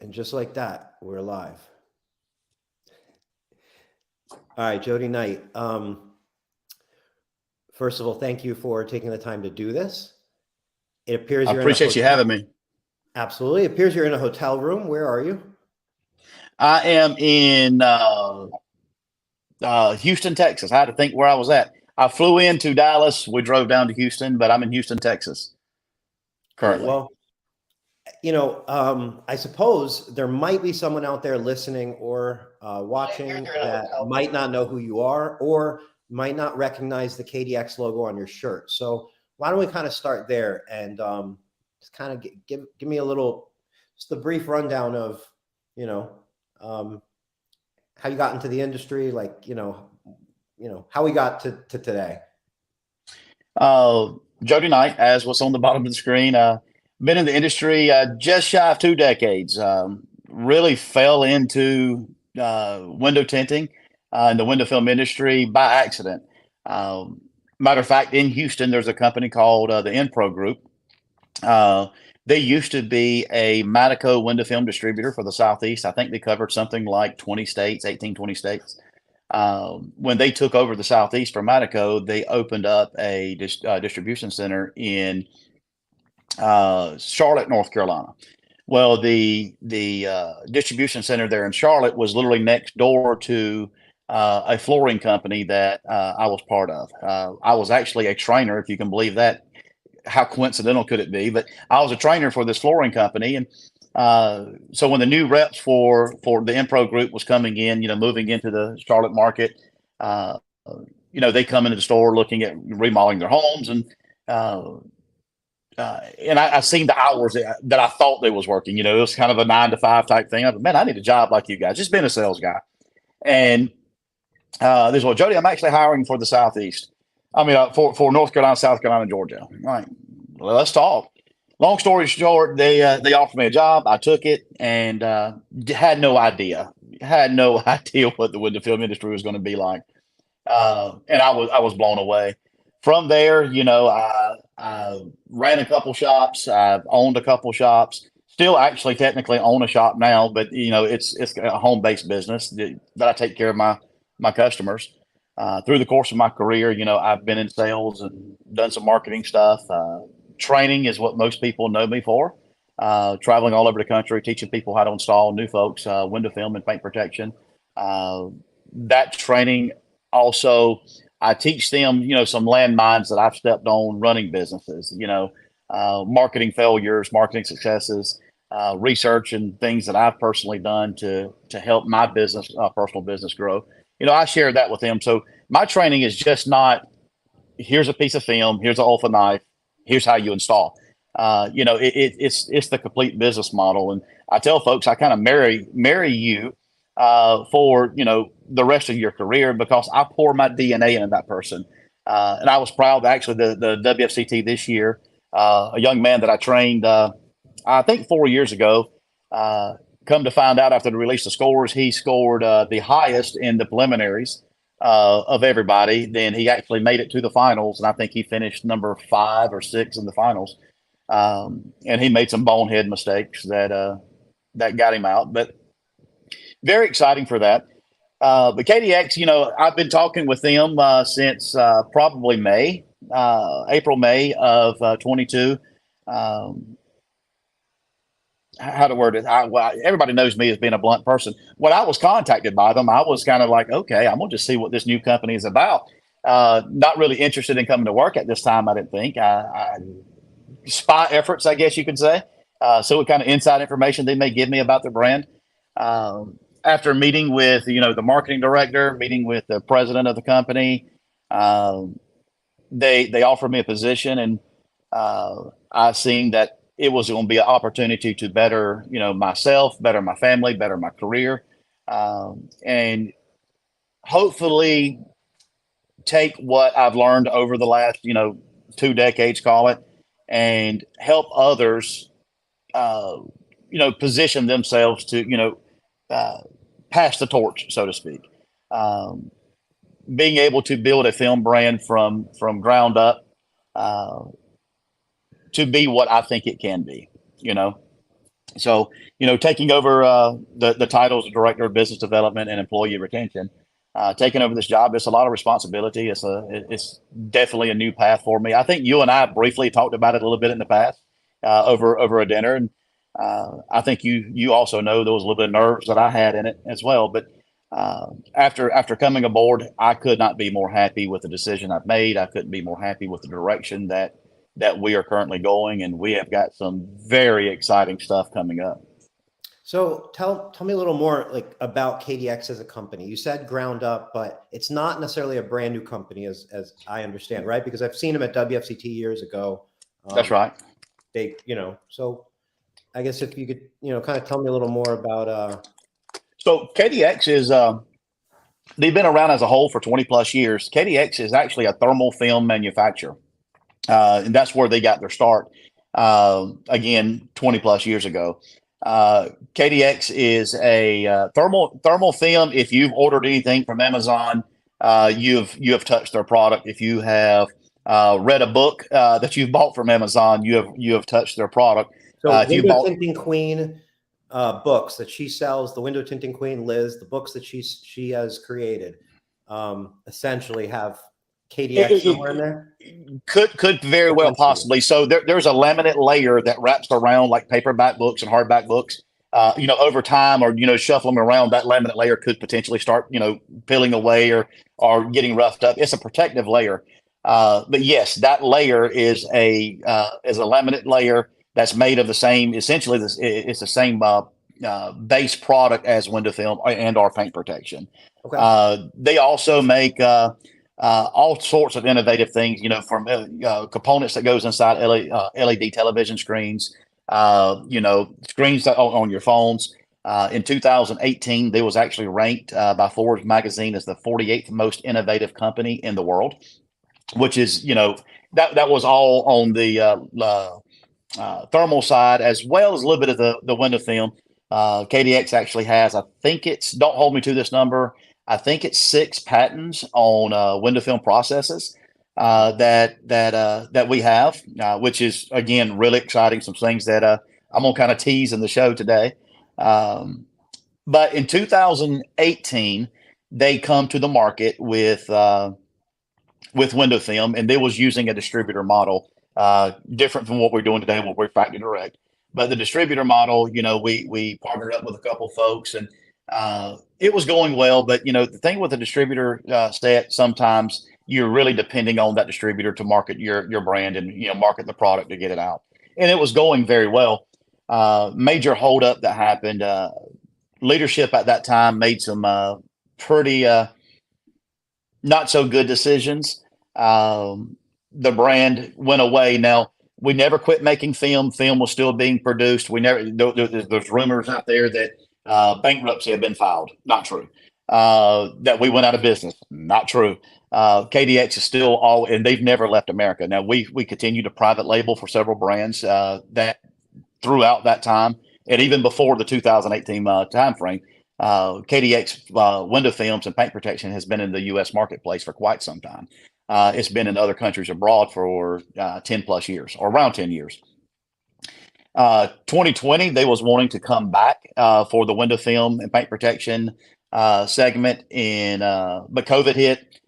And just like that, we're live. All right, Jody Knight. First of all, thank you for taking the time to do this. It appears I you're in a appreciate you hotel. having me. Absolutely. It appears you're in a hotel room. Where are you? I am in Houston, Texas. I had to think where I was at. I flew into Dallas. We drove down to Houston, but I'm in Houston, Texas Great. currently. Well, I suppose there might be someone out there listening or watching that might not know who you are or might not recognize the KDX logo on your shirt. So why don't we kind of start there and just kind of give me a little, just a brief rundown of, you know, um, how you got into the industry, like, how we got to today. Jody Knight, as what's on the bottom of the screen, been in the industry just shy of 2 decades. Really fell into window tinting in the window film industry by accident. Um, Matter of fact, in Houston, there's a company called the Pro Group. Uh, they used to be a Matico window film distributor for the Southeast. I think they covered something like 20 states, 18, 20 states. When they took over the Southeast from Matico, they opened up a distribution center in Charlotte, North Carolina. Well, the distribution center there in Charlotte was literally next door to a flooring company that I was part of. I was actually a trainer, if you can believe that. How coincidental could it be? But I was a trainer for this flooring company, and so when the new reps for the Pro Group was coming in, moving into the Charlotte market, uh, they come into the store looking at remodeling their homes, and I seen the hours that I thought they was working. It was kind of a 9 to 5 type thing. I thought, man, I need a job like you guys. Just being a sales guy, and there's well, Jody, I'm actually hiring for the Southeast. I mean, for North Carolina, South Carolina, and Georgia. All right, well, let's talk. Long story short, they offered me a job. I took it and had no idea what the window film industry was going to be like. And I was blown away. From there, I ran a couple shops. I've owned a couple shops. Still, actually, technically own a shop now, but it's a home based business that I take care of my customers. Through the course of my career, I've been in sales and done some marketing stuff. Training is what most people know me for. Traveling all over the country, teaching people how to install new folks window film and paint protection. That training also, I teach them, some landmines that I've stepped on running businesses. Marketing failures, marketing successes, research, and things that I've personally done to help my business, personal business grow. I share that with them. So my training is just not here's a piece of film, here's an Olfa knife, here's how you install. It's the complete business model, and I tell folks I kind of marry you for the rest of your career because I pour my DNA into that person. And I was proud actually the WFCT this year, a young man that I trained I think 4 years ago. Come to find out after the release of scores, he scored the highest in the preliminaries of everybody. Then he actually made it to the finals, and I think he finished number 5 or 6 in the finals. And he made some bonehead mistakes that got him out, but very exciting for that. But KDX, I've been talking with them since probably April, May of 22. How to word it. Everybody knows me as being a blunt person. When I was contacted by them, I was kind of like, okay, I'm gonna just see what this new company is about. Not really interested in coming to work at this time. I didn't think. Spy efforts, I guess you could say. So what kind of inside information they may give me about the brand. After meeting with the marketing director, meeting with the president of the company, they offered me a position, and I seen that it was going to be an opportunity to better myself, better my family, better my career, and hopefully take what I've learned over the last 2 decades, call it, and help others position themselves to pass the torch, so to speak. Being able to build a film brand from ground up to be what I think it can be, So, taking over the titles of director of business development and employee retention, taking over this job, it's a lot of responsibility. It's definitely a new path for me. I think you and I briefly talked about it a little bit in the past over a dinner, and I think you also know there was a little bit of nerves that I had in it as well. But after coming aboard, I could not be more happy with the decision I've made. I couldn't be more happy with the direction that we are currently going, and we have got some very exciting stuff coming up. So tell me a little more like about KDX as a company. You said ground up, but it's not necessarily a brand new company as I understand, right? Because I've seen them at WFCT years ago. That's right. They, so I guess if you could, kind of tell me a little more about So KDX is they've been around as a whole for 20 plus years. KDX is actually a thermal film manufacturer. And that's where they got their start. Again, 20 plus years ago. KDX is a thermal film. If you've ordered anything from Amazon, you have touched their product. If you have read a book that you've bought from Amazon, you have touched their product. so Window Tinting Queen books that she sells, the Window Tinting Queen Liz, the books that she has created, essentially have KDX somewhere in there. Could very well possibly. So there's a laminate layer that wraps around like paperback books and hardback books. Over time, or shuffling around, that laminate layer could potentially start peeling away or getting roughed up. It's a protective layer, but yes, that layer is a laminate layer that's made of the same. Essentially, it's the same base product as window film and our paint protection. Okay. They also make all sorts of innovative things, from components that goes inside LED television screens, screens on your phones. In 2018, they was actually ranked by Forbes magazine as the 48th most innovative company in the world, which is, that was all on the thermal side, as well as a little bit of the window film. KDX actually has, I think don't hold me to this number, I think it's 6 patents on window film processes that we have, which is again really exciting. Some things that I'm gonna kind of tease in the show today. But in 2018, they come to the market with window film, and they was using a distributor model, different from what we're doing today, where we're factory direct. But the distributor model, we partnered up with a couple folks, and it was going well. But the thing with the distributor set, sometimes you're really depending on that distributor to market your brand and market the product to get it out. And it was going very well. Major holdup that happened. Leadership at that time made some pretty not so good decisions. The brand went away. Now, we never quit making film. Film was still being produced. There's rumors out there that bankruptcy had been filed. Not true. That we went out of business. Not true. KDX is still and they've never left America. Now, we continue to private label for several brands that throughout that time, and even before the 2018 timeframe. KDX window films and paint protection has been in the U.S. marketplace for quite some time. It's been in other countries abroad for 10 plus years, or around 10 years. 2020, they was wanting to come back for the window film and paint protection segment, but COVID hit.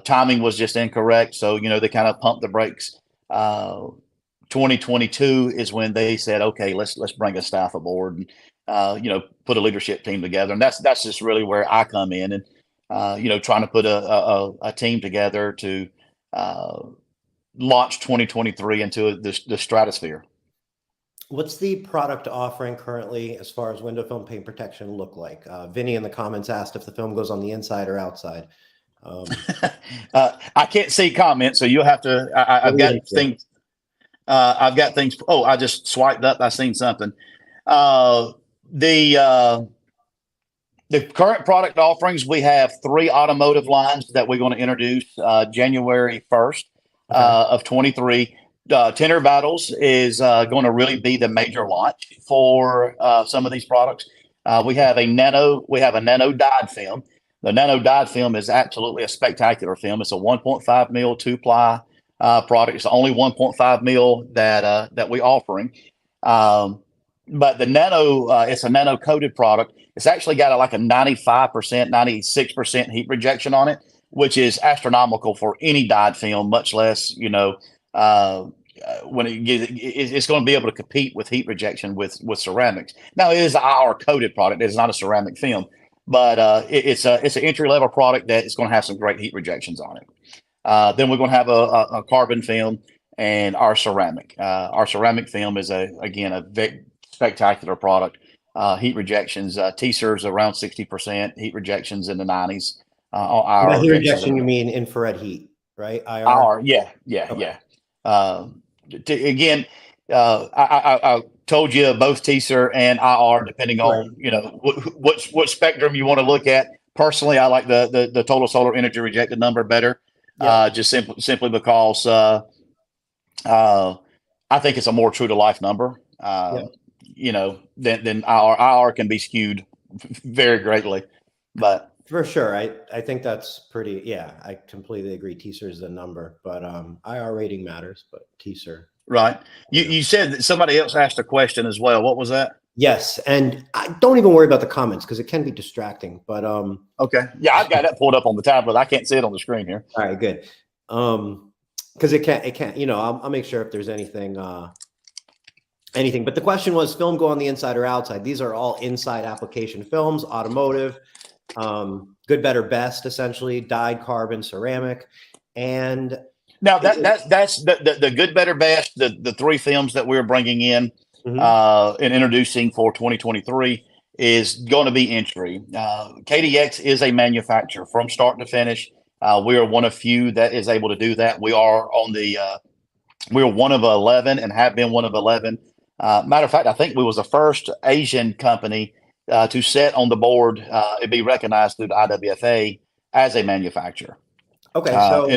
Timing was just incorrect, so they kind of pumped the brakes. 2022 is when they said, okay, let's bring a staff aboard and put a leadership team together, and that's just really where I come in, and trying to put a team together to launch 2023 into the stratosphere. What's the product offering currently as far as window film paint protection look like? Vinny in the comments asked if the film goes on the inside or outside. I can't see comments, so you'll have to. I've got things. I've got things. Oh, I just swiped up. I seen something. The current product offerings, we have 3 automotive lines that we're going to introduce January 1st of 23. Tinter Battles is going to really be the major launch for some of these products. We have a nano dyed film. The nano dyed film is absolutely a spectacular film. It's a 1.5 mil 2-ply product. It's the only 1.5 mil that we're offering. but the nano, it's a nano coated product. It's actually got like a 95%, 96% heat rejection on it, which is astronomical for any dyed film, much less, uh, when it's going to be able to compete with heat rejection with ceramics. Now it is an IR coated product. It is not a ceramic film, but it's an entry level product that is going to have some great heat rejections on it. Then we're going to have a carbon film and our ceramic. Our ceramic film is again a very spectacular product. Heat rejections, T-SER's around 60%, heat rejections in the 90s. By Our heat rejections rejection, you mean infrared heat, right? IR, yeah, Okay. yeah. Again, I told you both TSER and IR, depending Right. on what spectrum you want to look at. Personally, I like the total solar energy rejected number better, Yeah. just simply because I think it's a more true to life number. Yeah. Than IR can be skewed very greatly, but. For sure. I think that's pretty, yeah, I completely agree. TSER is the number, but IR rating matters, but TSER. Right. You said that somebody else asked a question as well. What was that? Yes, and I don't even worry about the comments because it can be distracting. But Okay. Yeah, I've got that pulled up on the tablet. I can't see it on the screen here. all right, good. Because it can't. I'll make sure if there's anything. But the question was, film go on the inside or outside? These are all inside application films, automotive, good, better, best, essentially, dyed carbon, ceramic, and now that's the good, better, best. The three films that we're bringing in and introducing for 2023 is going to be entry. KDX is a manufacturer from start to finish. We are one of few that is able to do that. We are we're one of 11 and have been one of 11. Matter of fact, I think we was the first Asian company to set on the board and be recognized through the IWFA as a manufacturer. Okay, so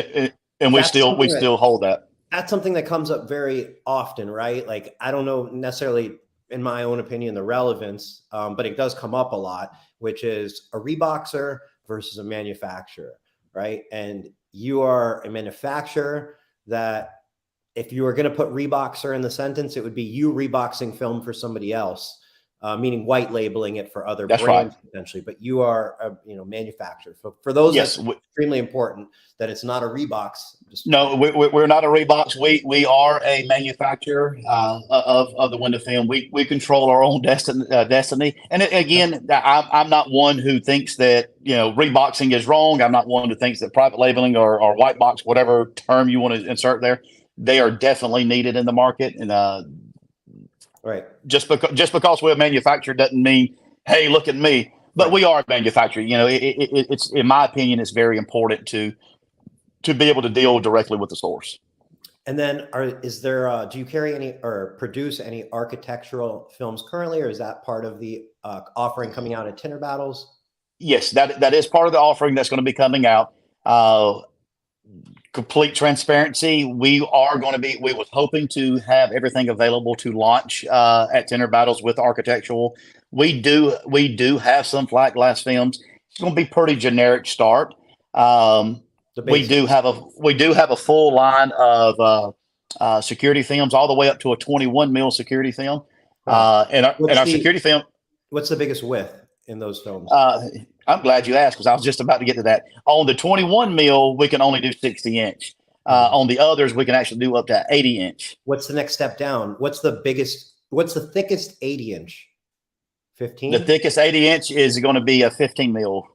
and we still hold that. That's something that comes up very often, right? Like, I don't know necessarily, in my own opinion, the relevance, but it does come up a lot, which is a reboxer versus a manufacturer, right? And you are a manufacturer that, if you were going to put reboxer in the sentence, it would be you reboxing film for somebody else, meaning white labeling it for other That's brands right. potentially. But you are a manufacturer. For those, yes, that's extremely important that it's not a Reebox. No, we're not a Reebox. We are a manufacturer of the window film. We control our own destiny. And again, I'm not one who thinks that reboxing is wrong. I'm not one who thinks that private labeling or white box, whatever term you want to insert there, they are definitely needed in the market. And right, just because we're a manufacturer doesn't mean, hey, look at me. But right. We are a manufacturer. It's in my opinion, it's very important to be able to deal directly with the source. And then do you carry any or produce any architectural films currently, or is that part of the offering coming out at Tinter Battles? Yes, that is part of the offering that's going to be coming out. Complete transparency, we was hoping to have everything available to launch at Tinter Battles with architectural. We do have some flat glass films. It's going to be pretty generic start. We do have a full line of security films, all the way up to a 21 mil security film. And our security film. What's the biggest width in those films? I'm glad you asked, because I was just about to get to that. On the 21 mil, we can only do 60 inch. On the others, we can actually do up to 80 inch. What's the next step down? What's the thickest 80 inch? 15? The thickest 80 inch is going to be a 15 mil.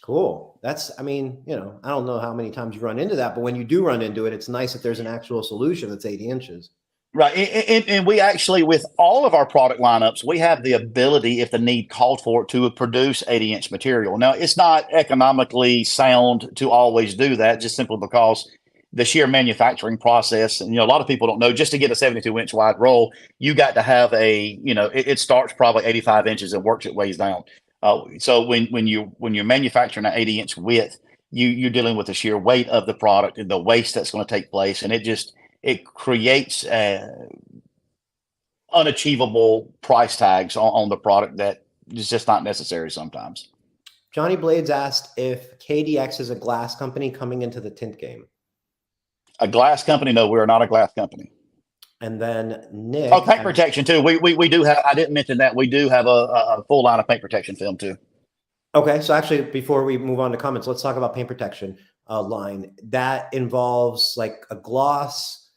Cool. I don't know how many times you run into that, but when you do run into it, it's nice that there's an actual solution that's 80 inches. Right. And we actually, with all of our product lineups, we have the ability, if the need called for it, to produce 80 inch material. Now, it's not economically sound to always do that, just simply because the sheer manufacturing process, and a lot of people don't know, just to get a 72 inch wide roll, you got to have it starts probably 85 inches and works its ways down. So when you're manufacturing an 80 inch width, you're dealing with the sheer weight of the product and the waste that's going to take place, and it creates unachievable price tags on the product that is just not necessary sometimes. Johnny Blades asked if KDX is a glass company coming into the tint game. A glass company? No, we are not a glass company. And then Nick. Oh, paint protection too. We do have. I didn't mention that we do have a full line of paint protection film too. Okay, so actually, before we move on to comments, let's talk about paint protection line. That involves like a gloss.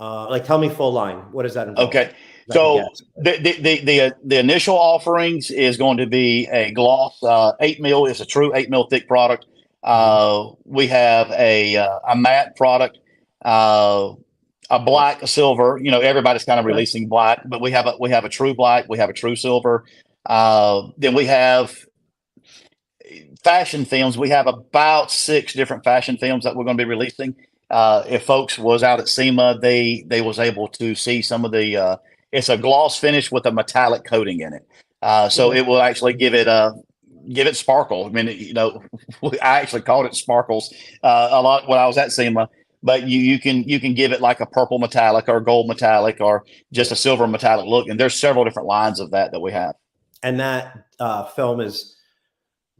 Like, tell me full line. What does that involve? Okay, so the initial offerings is going to be a gloss 8 mil. It's a true 8 mil thick product. We have a matte product, a black, a silver. You know, everybody's kind of releasing black, but we have a true black. We have a true silver. Then we have fashion films. We have about 6 different fashion films that we're going to be releasing. If folks was out at SEMA, they was able to see some of the. It's a gloss finish with a metallic coating in it, so it will actually give it sparkle. I mean, you know, I actually called it sparkles a lot when I was at SEMA. But you can give it like a purple metallic or gold metallic or just a silver metallic look, and there's several different lines of that we have. And that film is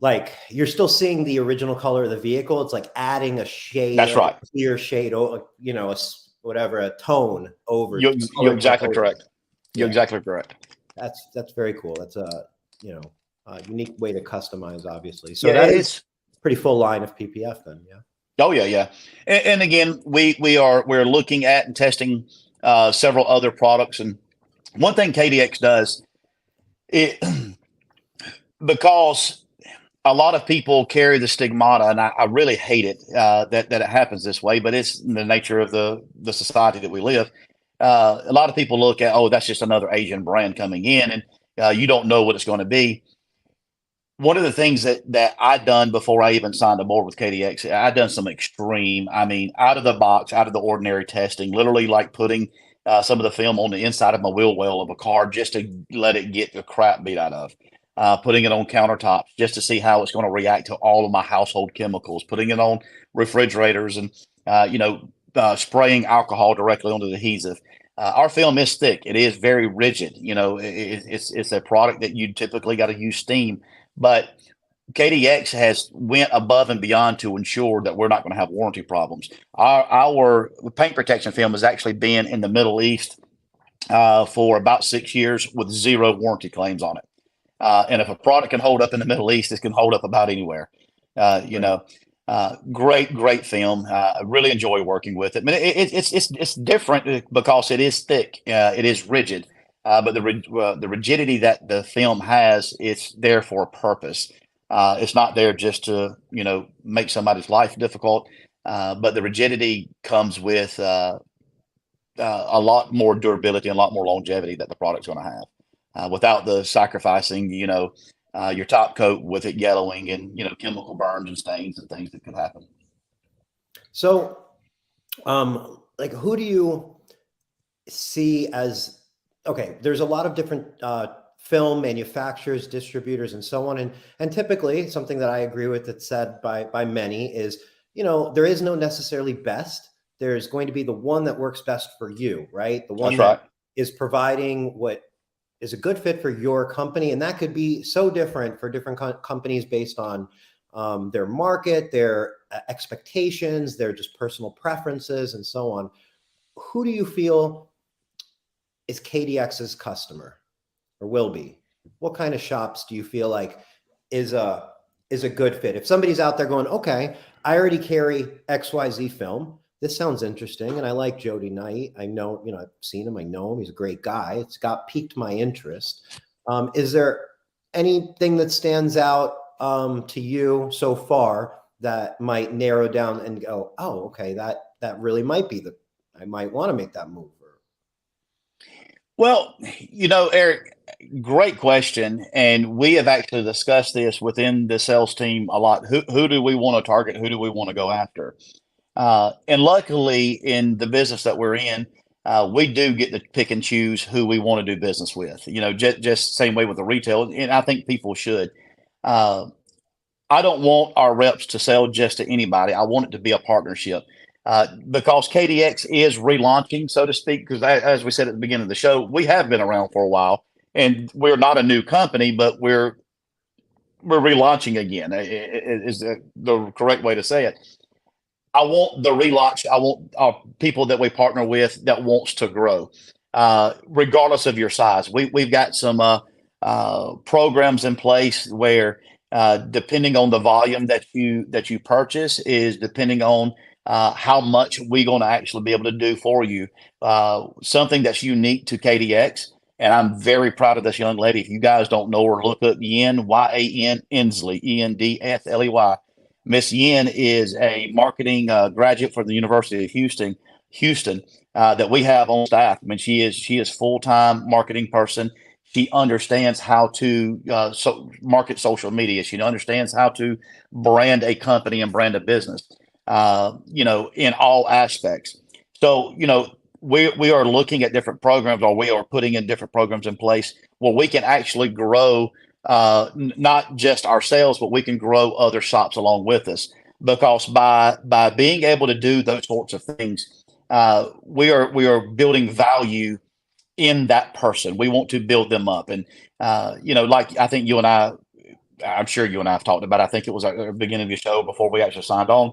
like you're still seeing the original color of the vehicle. It's like adding a shade. That's right. A clear shade, you know, a tone over. You're exactly correct. You're exactly correct. That's very cool. That's a unique way to customize, obviously. So yeah, it's pretty full line of PPF then. Yeah. Oh yeah. And again, we're looking at and testing several other products. And one thing KDX does, because a lot of people carry the stigmata, and I really hate it that it happens this way, but it's the nature of the society that we live. A lot of people look at, oh, that's just another Asian brand coming in, and you don't know what it's going to be. One of the things that I'd done before I even signed aboard with KDX, I'd done some extreme, I mean, out of the box, out of the ordinary testing, literally like putting some of the film on the inside of my wheel well of a car just to let it get the crap beat out of. Putting it on countertops just to see how it's going to react to all of my household chemicals, putting it on refrigerators and, spraying alcohol directly onto the adhesive. Our film is thick. It is very rigid. You know, it's a product that you typically got to use steam. But KDX has went above and beyond to ensure that we're not going to have warranty problems. Our paint protection film has actually been in the Middle East for about 6 years with 0 warranty claims on it. And if a product can hold up in the Middle East, it can hold up about anywhere. Great film. I really enjoy working with it. I mean, it's different because it is thick. It is rigid. But the rigidity that the film has, it's there for a purpose. It's not there just to, make somebody's life difficult. But the rigidity comes with a lot more durability and a lot more longevity that the product's going to have without the sacrificing, your top coat with it yellowing and, chemical burns and stains and things that could happen. So, who do you see as, okay, there's a lot of different film manufacturers, distributors, and so on. And typically something that I agree with that's said by many is, there is no necessarily best. There's going to be the one that works best for you, right? The one that is providing what is a good fit for your company. And that could be so different for different companies based on their market, their expectations, their just personal preferences, and so on. Who do you feel is KDX's customer or will be? What kind of shops do you feel like is a good fit? If somebody's out there going, okay, I already carry XYZ film. This sounds interesting. And I like Jody Knight. I know, I've seen him. I know him. He's a great guy. It's piqued my interest. Is there anything that stands out to you so far that might narrow down and go, oh, okay, that really might be I might want to make that move? Well, Eric, great question. And we have actually discussed this within the sales team a lot. Who do we want to target? Who do we want to go after? And luckily in the business that we're in, we do get to pick and choose who we want to do business with, just same way with the retail. And I think people should. I don't want our reps to sell just to anybody. I want it to be a partnership. Because KDX is relaunching, so to speak, because as we said at the beginning of the show, we have been around for a while and we're not a new company, but we're relaunching again is the correct way to say it. I want the relaunch. I want people that we partner with that wants to grow, regardless of your size. We've got some programs in place where, depending on the volume that you purchase, is depending on how much we're going to actually be able to do for you. Something that's unique to KDX. And I'm very proud of this young lady. If you guys don't know her, look up Yen, Yan Inslee, Endsley. Miss Yen is a marketing graduate from the University of Houston, that we have on staff. I mean, she is full-time marketing person. She understands how to market social media. She understands how to brand a company and brand a business, in all aspects. So, we are looking at different programs, or we are putting in different programs in place where we can actually grow, not just our sales, but we can grow other shops along with us. Because by being able to do those sorts of things, we are building value in that person. We want to build them up, and like I think I'm sure you and I have talked about. I think it was at the beginning of the show before we actually signed on.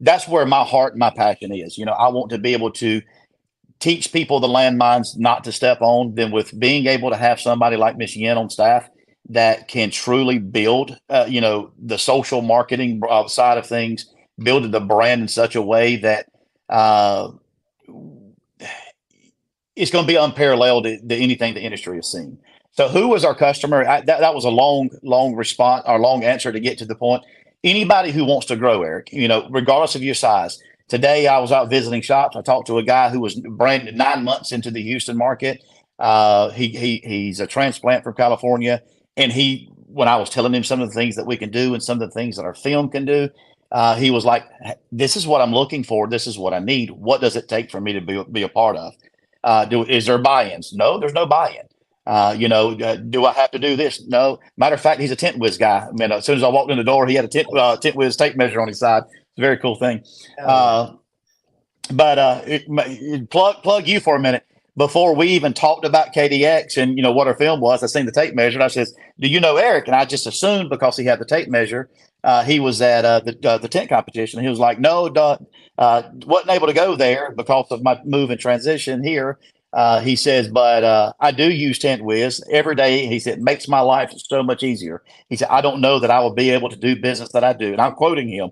That's where my heart and my passion is. I want to be able to teach people the landmines not to step on. Then with being able to have somebody like Miss Yen on staff that can truly build, the social marketing side of things, build the brand in such a way that it's going to be unparalleled to anything the industry has seen. So who was our customer? That was a long response, or long answer to get to the point. Anybody who wants to grow, Eric, regardless of your size. Today, I was out visiting shops. I talked to a guy who was brand 9 months into the Houston market. He's a transplant from California. And when I was telling him some of the things that we can do and some of the things that our film can do, he was like, this is what I'm looking for. This is what I need. What does it take for me to be a part of? Is there buy-ins? No, there's no buy-in. Do I have to do this? No. Matter of fact, he's a Tint Wiz guy. I mean, as soon as I walked in the door, he had a Tint Wiz tape measure on his side. It's a very cool thing. Plug you for a minute. Before we even talked about KDX and what our film was, I seen the tape measure. And I says, "Do you know Eric?" And I just assumed because he had the tape measure, he was at the tent competition. He was like, "No, wasn't able to go there because of my move and transition here." He says, but I do use Tint Wiz every day. He said, it makes my life so much easier. He said, I don't know that I will be able to do business that I do. And I'm quoting him.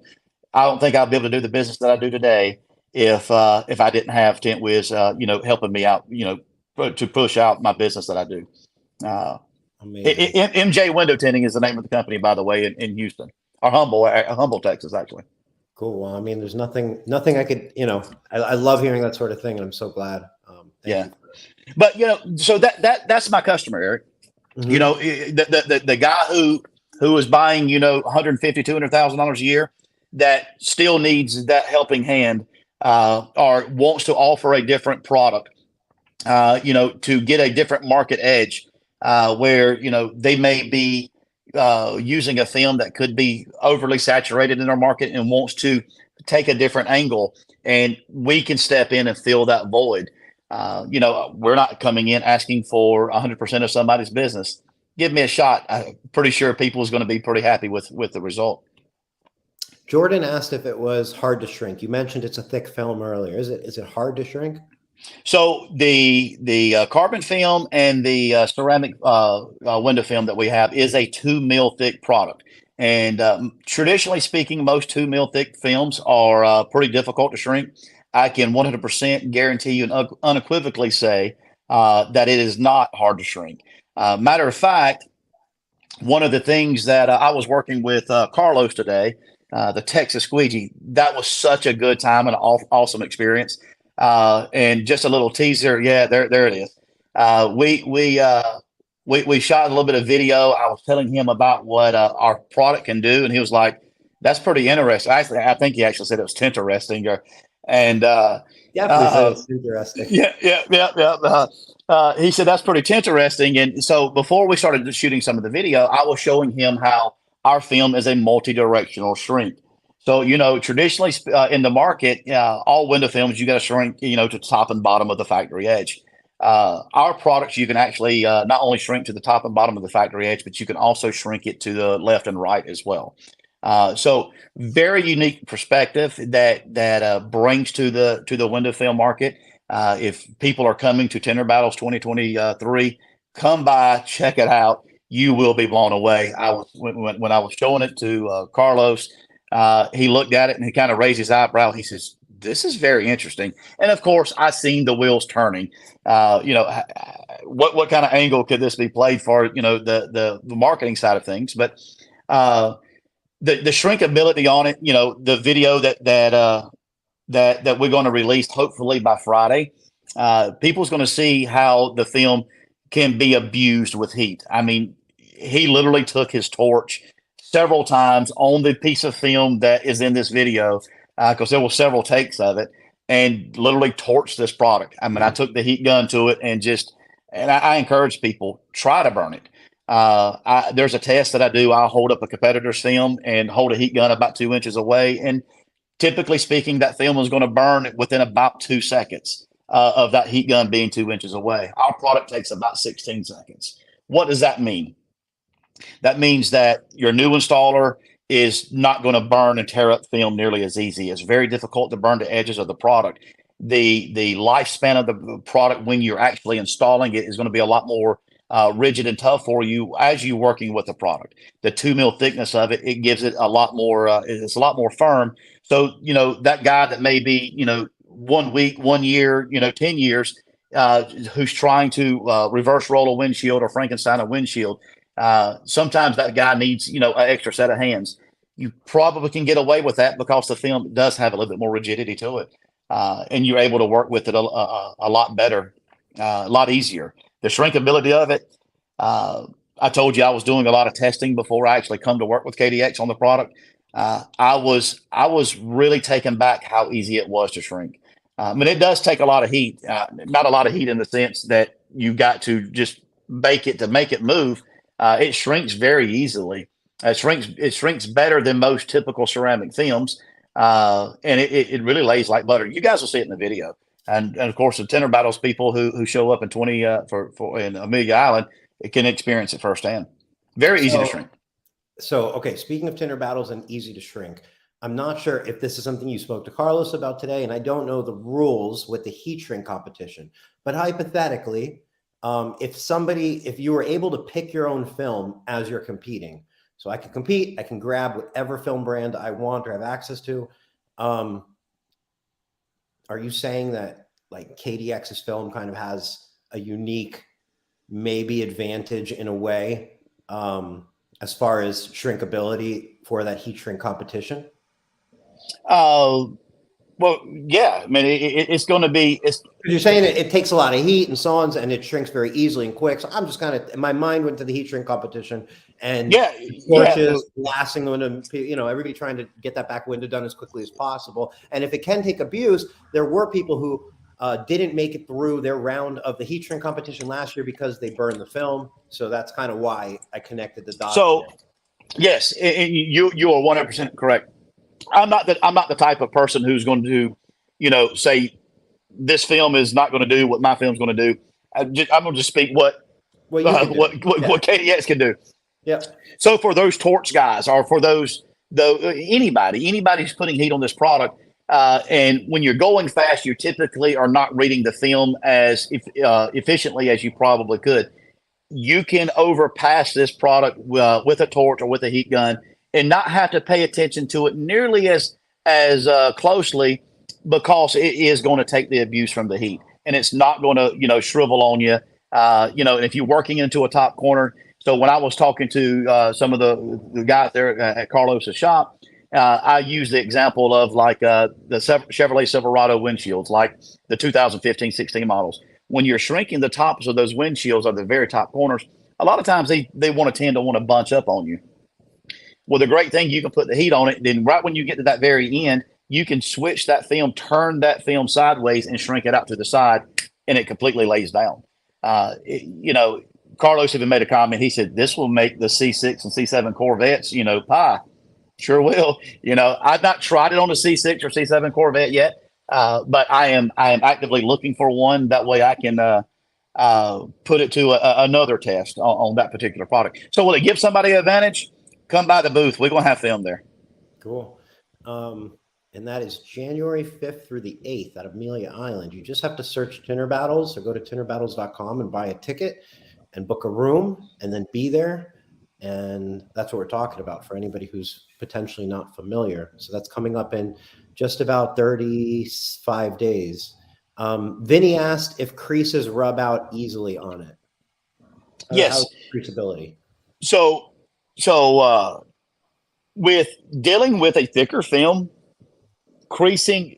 I don't think I'll be able to do the business that I do today if I didn't have Tint Wiz, helping me out, to push out my business that I do. MJ Window Tinting is the name of the company, by the way, in Houston, or Humble, Texas, actually. Cool. Well, I mean, there's nothing I could, I love hearing that sort of thing, and I'm so glad. Yeah. But, so that's my customer, Eric. Mm-hmm. The guy who is buying, $150,000, $200,000 a year, that still needs that helping hand, or wants to offer a different product, to get a different market edge, where, they may be using a film that could be overly saturated in our market and wants to take a different angle, and we can step in and fill that void. We're not coming in asking for 100% of somebody's business. Give me a shot. I'm pretty sure people is going to be pretty happy with the result. Jordan asked if it was hard to shrink. You mentioned it's a thick film earlier. Is it hard to shrink? So the carbon film and the ceramic window film that we have is a 2 mil thick product. And traditionally speaking, most 2 mil thick films are pretty difficult to shrink. I can 100% guarantee you and unequivocally say that it is not hard to shrink. Matter of fact, one of the things that I was working with Carlos today, the Texas Squeegee, that was such a good time and an awesome experience. And just a little teaser. Yeah, there it is. We shot a little bit of video. I was telling him about what our product can do, and he was like, "That's pretty interesting." Actually, I think he actually said it was tinteresting. Definitely said it's interesting. Yeah. He said that's pretty tinteresting. And so before we started shooting some of the video, I was showing him how our film is a multi-directional shrink. So, traditionally in the market, all window films, you got to shrink, to top and bottom of the factory edge. Our products, you can actually not only shrink to the top and bottom of the factory edge, but you can also shrink it to the left and right as well. So very unique perspective that brings to the window film market. If people are coming to Tender Battles 2023, come by, check it out. You will be blown away. When I was showing it to Carlos, he looked at it and he kind of raised his eyebrow. He says, "This is very interesting." And of course, I seen the wheels turning. What kind of angle could this be played for? The marketing side of things, but. The shrinkability on it, the video that we're going to release hopefully by Friday, people's going to see how the film can be abused with heat. I mean, he literally took his torch several times on the piece of film that is in this video, because there were several takes of it, and literally torched this product. I mean, I took the heat gun to it and I encourage people, try to burn it. There's a test that I do. I'll hold up a competitor's film and hold a heat gun about 2 inches away. And typically speaking, that film is going to burn within about 2 seconds of that heat gun being 2 inches away. Our product takes about 16 seconds. What does that mean? That means that your new installer is not going to burn and tear up film nearly as easy. It's very difficult to burn the edges of the product. The lifespan of the product when you're actually installing it is going to be a lot more rigid and tough for you as you're working with the product. The 2 mil thickness of it, it gives it a lot more, it's a lot more firm. So, that guy that may be, 1 week, 1 year, 10 years, who's trying to reverse roll a windshield or Frankenstein a windshield, sometimes that guy needs, an extra set of hands. You probably can get away with that because the film does have a little bit more rigidity to it. And you're able to work with it a lot better, a lot easier. The shrinkability of it, I told you I was doing a lot of testing before I actually come to work with KDX on the product. I was really taken back how easy it was to shrink. It does take a lot of heat, not a lot of heat in the sense that you got to just bake it to make it move. It shrinks very easily. It shrinks better than most typical ceramic films, and it really lays like butter. You guys will see it in the video. And of course, the Tender Battles people who show up in in Amelia Island, it can experience it firsthand. Very easy to shrink. So, okay, speaking of Tender Battles and easy to shrink, I'm not sure if this is something you spoke to Carlos about today, and I don't know the rules with the heat shrink competition. But hypothetically, if you were able to pick your own film as you're competing, so I can compete, I can grab whatever film brand I want or have access to. Are you saying that like KDX's film kind of has a unique maybe advantage in a way as far as shrinkability for that heat shrink competition? Well, yeah. I mean, it's going to be. You're saying it takes a lot of heat and so on, and it shrinks very easily and quick. So I'm just kind of, my mind went to the heat shrink competition and torches, blasting the window. Everybody trying to get that back window done as quickly as possible. And if it can take abuse, there were people who didn't make it through their round of the heat shrink competition last year because they burned the film. So that's kind of why I connected the dots. So, yes, you are 100% correct. I'm not the type of person who's going to, say this film is not going to do what my film's going to do. I'm going to just speak what KDX can do. Yeah. So for those torch guys, or for anybody who's putting heat on this product, and when you're going fast, you typically are not reading the film as efficiently as you probably could. You can overpass this product with a torch or with a heat gun and not have to pay attention to it nearly as closely, because it is going to take the abuse from the heat, and it's not going to shrivel on you. And if you're working into a top corner. So when I was talking to some of the guys there at Carlos's shop, I used the example of like the Chevrolet Silverado windshields, like the 2015-16 models. When you're shrinking the tops of those windshields at the very top corners, a lot of times they tend to want to bunch up on you. Well, the great thing, you can put the heat on it. Then right when you get to that very end, you can switch that film, turn that film sideways and shrink it out to the side, and it completely lays down. Carlos even made a comment. He said, this will make the C6 and C7 Corvettes, pie. Sure will. I've not tried it on a C6 or C7 Corvette yet, but I am actively looking for one. That way I can put it to another test on that particular product. So will it give somebody an advantage? Come by the booth. We're going to have film there. Cool. And that is January 5th through the 8th at Amelia Island. You just have to search Tinner Battles or go to tinnerbattles.com and buy a ticket and book a room and then be there. And that's what we're talking about for anybody who's potentially not familiar. So that's coming up in just about 35 days. Vinny asked if creases rub out easily on it. Yes. How's creasability? So with dealing with a thicker film, creasing,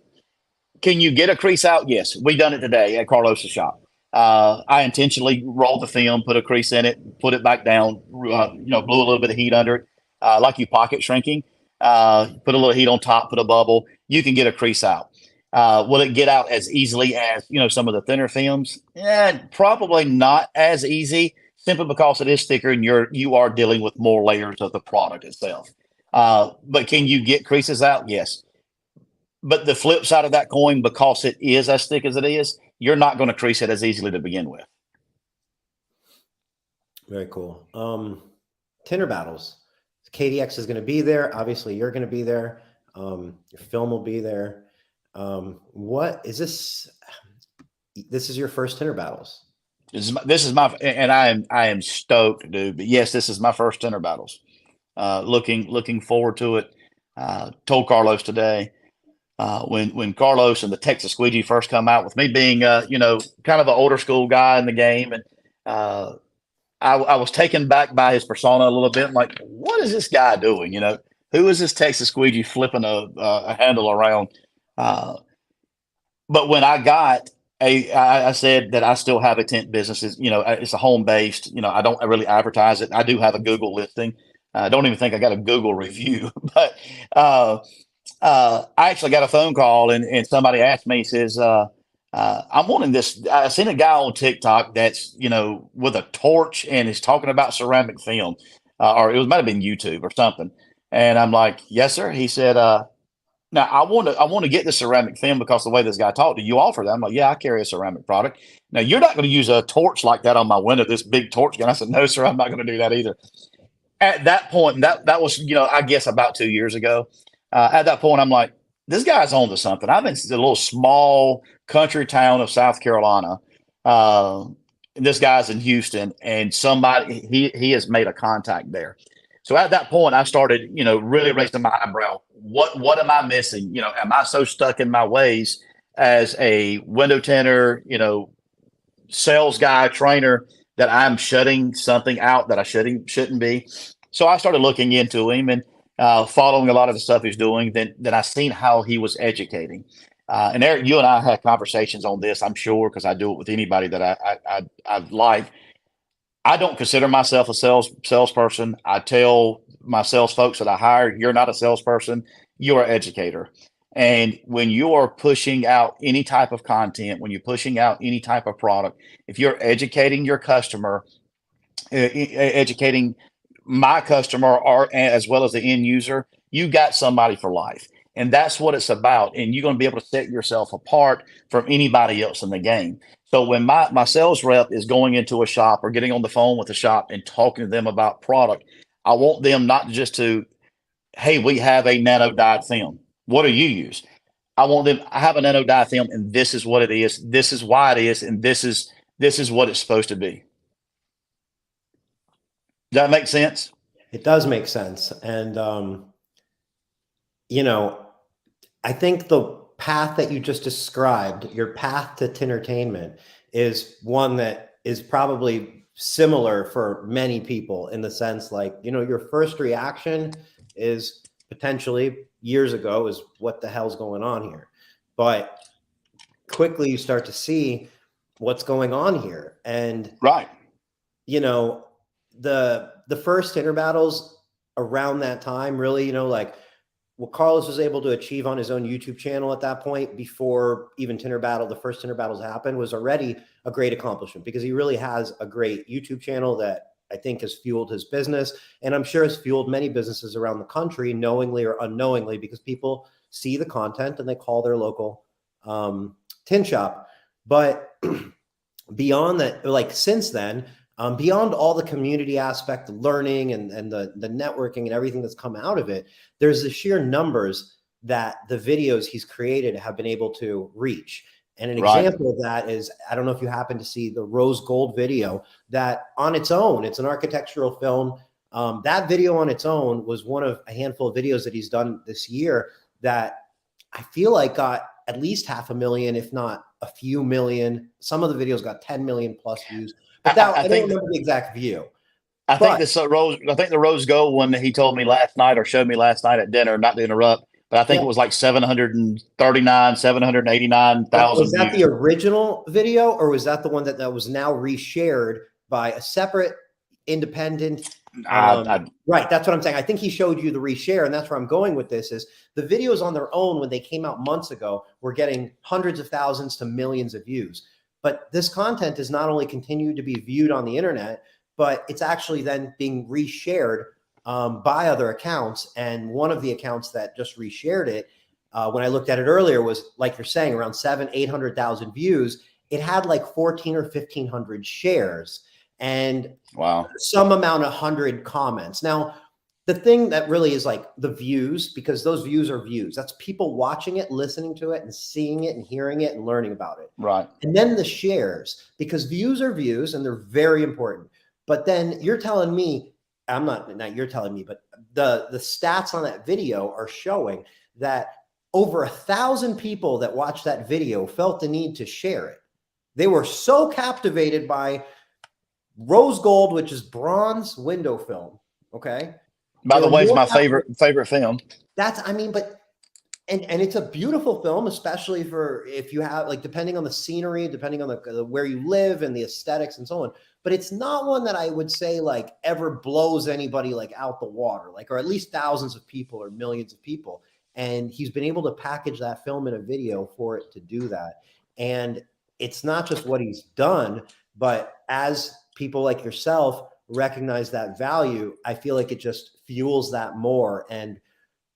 can you get a crease out? Yes. We done it today at Carlos's shop. I intentionally rolled the film, put a crease in it, put it back down, blew a little bit of heat under it, like you pocket shrinking. Put a little heat on top, put a bubble. You can get a crease out. Will it get out as easily as, some of the thinner films? Probably not as easy, simply because it is thicker and you are dealing with more layers of the product itself. But can you get creases out? Yes. But the flip side of that coin, because it is as thick as it is, you're not going to crease it as easily to begin with. Very cool. Tinner Battles. KDX is going to be there. Obviously, you're going to be there. Your film will be there. What is this? This is your first Tinner Battles. This is my, and I am stoked, dude. But yes, this is my first Tinner Battles. Looking forward to it. Told Carlos today. When Carlos and the Texas Squeegee first come out, with me being, kind of an older school guy in the game, and I was taken back by his persona a little bit. I'm like, what is this guy doing? Who is this Texas Squeegee flipping a handle around? But when I got I said that I still have a tent business. It's a home based. I don't really advertise it. I do have a Google listing. I don't even think I got a Google review, but I actually got a phone call and somebody asked me, he says, I'm wanting this. I seen a guy on TikTok that's, with a torch and is talking about ceramic film, or might have been YouTube or something. And I'm like, yes, sir. He said, now I want to get the ceramic film because the way this guy talked, do you offer that? I'm like, yeah, I carry a ceramic product. Now you're not going to use a torch like that on my window, this big torch gun. I said, no, sir, I'm not going to do that either. At that point, that was, I guess about 2 years ago. At that point, I'm like, this guy's on to something. I'm in a little small country town of South Carolina. This guy's in Houston, and somebody he has made a contact there. So at that point, I started, really raising my eyebrow. What am I missing? Am I so stuck in my ways as a window tinter, sales guy, trainer, that I'm shutting something out that I shouldn't be? So I started looking into him and following a lot of the stuff he's doing. Then I seen how he was educating. And Eric, you and I had conversations on this, I'm sure, because I do it with anybody that I like. I don't consider myself a salesperson. I tell my sales folks that I hire, you're not a salesperson, you're an educator. And when you are pushing out any type of content, when you're pushing out any type of product, if you're educating your customer, educating my customer, or as well as the end user, you got somebody for life. And that's what it's about. And you're going to be able to set yourself apart from anybody else in the game. So when my sales rep is going into a shop or getting on the phone with the shop and talking to them about product, I want them not just to, hey, we have a nano dyed film. What do you use? I want them, I have a nano dyed film, and this is what it is. This is why it is. And this is what it's supposed to be. Does that make sense? It does make sense. And, I think the path that you just described, your path to tintertainment, is one that is probably similar for many people, in the sense, like, your first reaction is potentially years ago is, what the hell's going on here? But quickly you start to see what's going on here. And right. The first Tinner Battles around that time, really, like what Carlos was able to achieve on his own YouTube channel at that point, before even the first Tinner Battles happened, was already a great accomplishment, because he really has a great YouTube channel that I think has fueled his business. And I'm sure has fueled many businesses around the country, knowingly or unknowingly, because people see the content and they call their local tin shop. But beyond that, like since then, beyond all the community aspect, the learning and the networking and everything that's come out of it, there's the sheer numbers that the videos he's created have been able to reach. And an example of that is, I don't know if you happen to see the rose gold video that on its own, it's an architectural film. That video on its own was one of a handful of videos that he's done this year that I feel like got at least 500,000, if not a few million. Some of the videos got 10 million plus views, but I don't remember the exact view. I think the rose gold one that he told me last night or showed me last night at dinner, not to interrupt, but I think it was like 789,000. Was that the original video, or was that the one that was now reshared by a separate independent? Right, that's what I'm saying. I think he showed you the reshare, and that's where I'm going with this. Is the videos on their own, when they came out months ago, were getting hundreds of thousands to millions of views. But this content is not only continued to be viewed on the internet, but it's actually then being reshared by other accounts. And one of the accounts that just reshared it, when I looked at it earlier, was, like you're saying, around 800,000 views. It had like 1,400 or 1,500 shares and some amount of 100 comments. Now, the thing that really is like the views, because those views are views. That's people watching it, listening to it, and seeing it and hearing it and learning about it. Right. And then the shares, because views are views and they're very important. But then you're telling me, not you're telling me, but the stats on that video are showing that over 1,000 people that watched that video felt the need to share it. They were so captivated by rose gold, which is bronze window film. Okay. By the way, it's my favorite film. And it's a beautiful film, especially for if you have, like, depending on the scenery, depending on the where you live and the aesthetics and so on. But it's not one that I would say like ever blows anybody like out the water, like, or at least thousands of people or millions of people. And he's been able to package that film in a video for it to do that. And it's not just what he's done, but as people like yourself recognize that value, I feel like it just fuels that more. And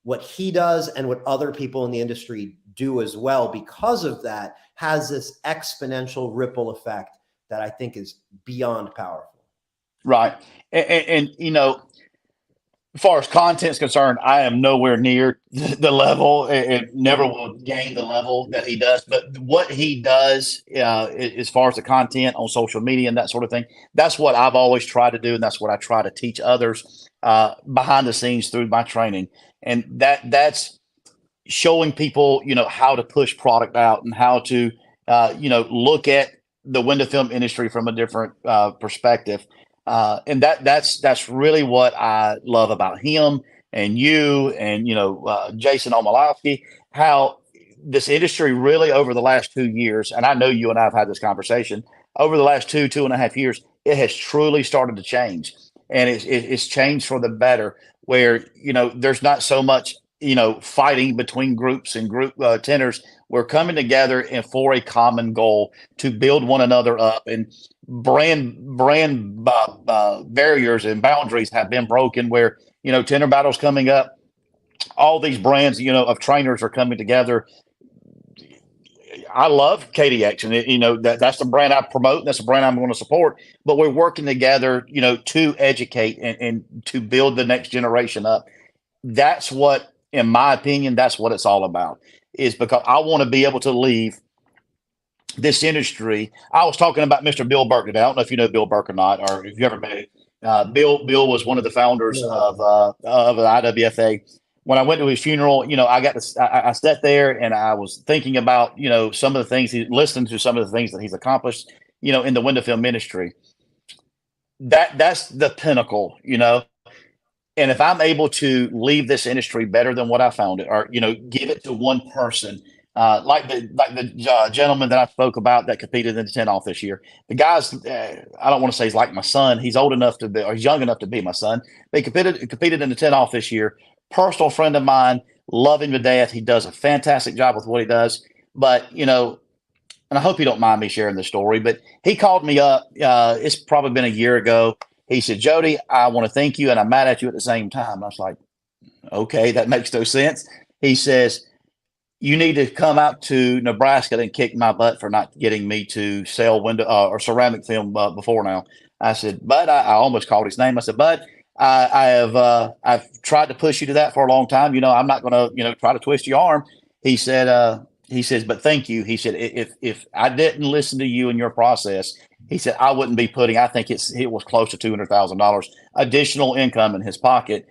what he does and what other people in the industry do as well, because of that, has this exponential ripple effect that I think is beyond powerful. Right. And you know, as far as content is concerned, I am nowhere near the level. It never will gain the level that he does. But what he does, as far as the content on social media and that sort of thing, that's what I've always tried to do, and that's what I try to teach others behind the scenes through my training. And that's showing people, you know, how to push product out and how to, you know, look at the window film industry from a different perspective. And that's really what I love about him and you and, you know, Jason Omalowski, how this industry really over the last 2 years, and I know you and I have had this conversation, over the last 2.5 years, it has truly started to change. And it's changed for the better, where, you know, there's not so much, you know, fighting between groups and group tenders. We're coming together and for a common goal to build one another up, and brand barriers and boundaries have been broken, where, you know, tender battles coming up, all these brands, you know, of trainers are coming together. I love KDX, and you know, that's the brand I promote, and that's the brand I'm going to support. But we're working together, you know, to educate and to build the next generation up. That's what, in my opinion, that's what it's all about. Is because I want to be able to leave this industry. I was talking about Mr. Bill Burke today. I don't know if you know Bill Burke or not, or if you ever met him. Bill was one of the founders of the IWFA. When I went to his funeral, you know, I sat there and I was thinking about, you know, some of the things listened to some of the things that he's accomplished, you know, in the window film industry. That's the pinnacle, you know. And if I'm able to leave this industry better than what I found it, or, you know, give it to one person, like the gentleman that I spoke about that competed in the Tint Off this year, the guy's, I don't want to say he's like my son. He's old enough to be, or he's young enough to be my son. They competed in the Tint Off this year. Personal friend of mine, love him to death. He does a fantastic job with what he does. But, you know, and I hope you don't mind me sharing this story, but he called me up. It's probably been a year ago. He said, Jody, I want to thank you, and I'm mad at you at the same time. I was like, okay, that makes no sense. He says, you need to come out to Nebraska and kick my butt for not getting me to sell window or ceramic film before now. I said, Bud, I almost called his name. I said, Bud, I've tried to push you to that for a long time. I'm not going to, try to twist your arm. He said, he says, but thank you. He said, if I didn't listen to you in your process, he said, I wouldn't be putting, I think it was close to $200,000 additional income in his pocket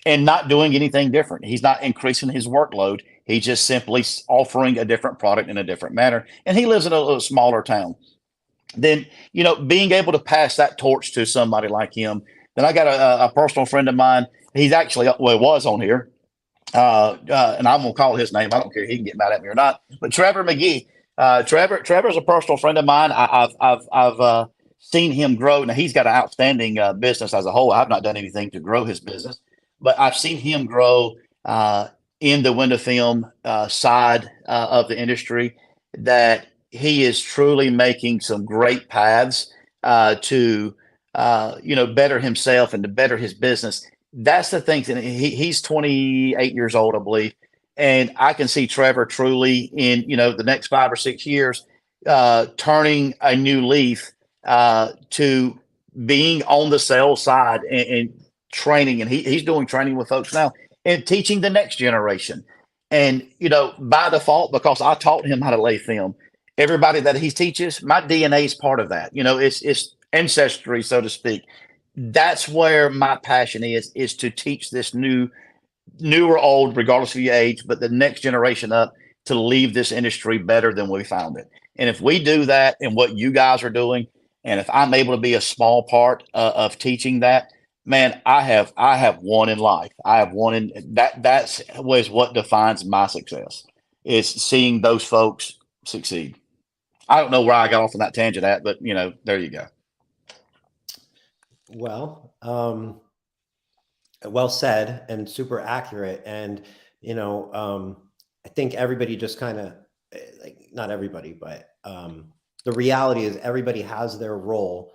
and not doing anything different. He's not increasing his workload. He's just simply offering a different product in a different manner. And he lives in a little smaller town. Then, being able to pass that torch to somebody like him. Then I got a personal friend of mine. He's actually, was on here. And I'm going to call his name. I don't care. He can get mad at me or not. But Trevor McGee, Trevor's a personal friend of mine. I've seen him grow. Now he's got an outstanding business as a whole. I've not done anything to grow his business, but I've seen him grow in the window film side of the industry. That he is truly making some great paths to better himself and to better his business. That's the thing. And he's 28 years old, I believe. And I can see Trevor truly in, the next 5 or 6 years, turning a new leaf to being on the sales side and training. And he's doing training with folks now and teaching the next generation. And, by default, because I taught him how to lay film, everybody that he teaches, my DNA is part of that. It's ancestry, so to speak. That's where my passion is to teach this new or old, regardless of your age, but the next generation up to leave this industry better than we found it. And if we do that and what you guys are doing, and if I'm able to be a small part of teaching that, man, I have won in life. I have won in that. That's was what defines my success, is seeing those folks succeed. I don't know where I got off on that tangent at, but there you go. Well, well said and super accurate. And, I think everybody just kind of not everybody, but the reality is everybody has their role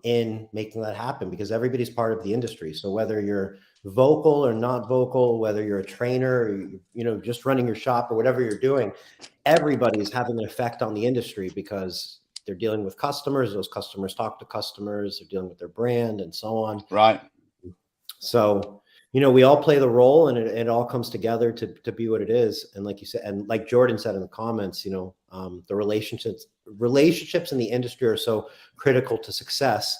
in making that happen, because everybody's part of the industry. So whether you're vocal or not vocal, whether you're a trainer, or, just running your shop or whatever you're doing, everybody's having an effect on the industry because they're dealing with customers. Those customers talk to customers. They're dealing with their brand and so on. Right. So, we all play the role, and it all comes together to be what it is. And like you said, and like Jordan said in the comments, the relationships in the industry are so critical to success.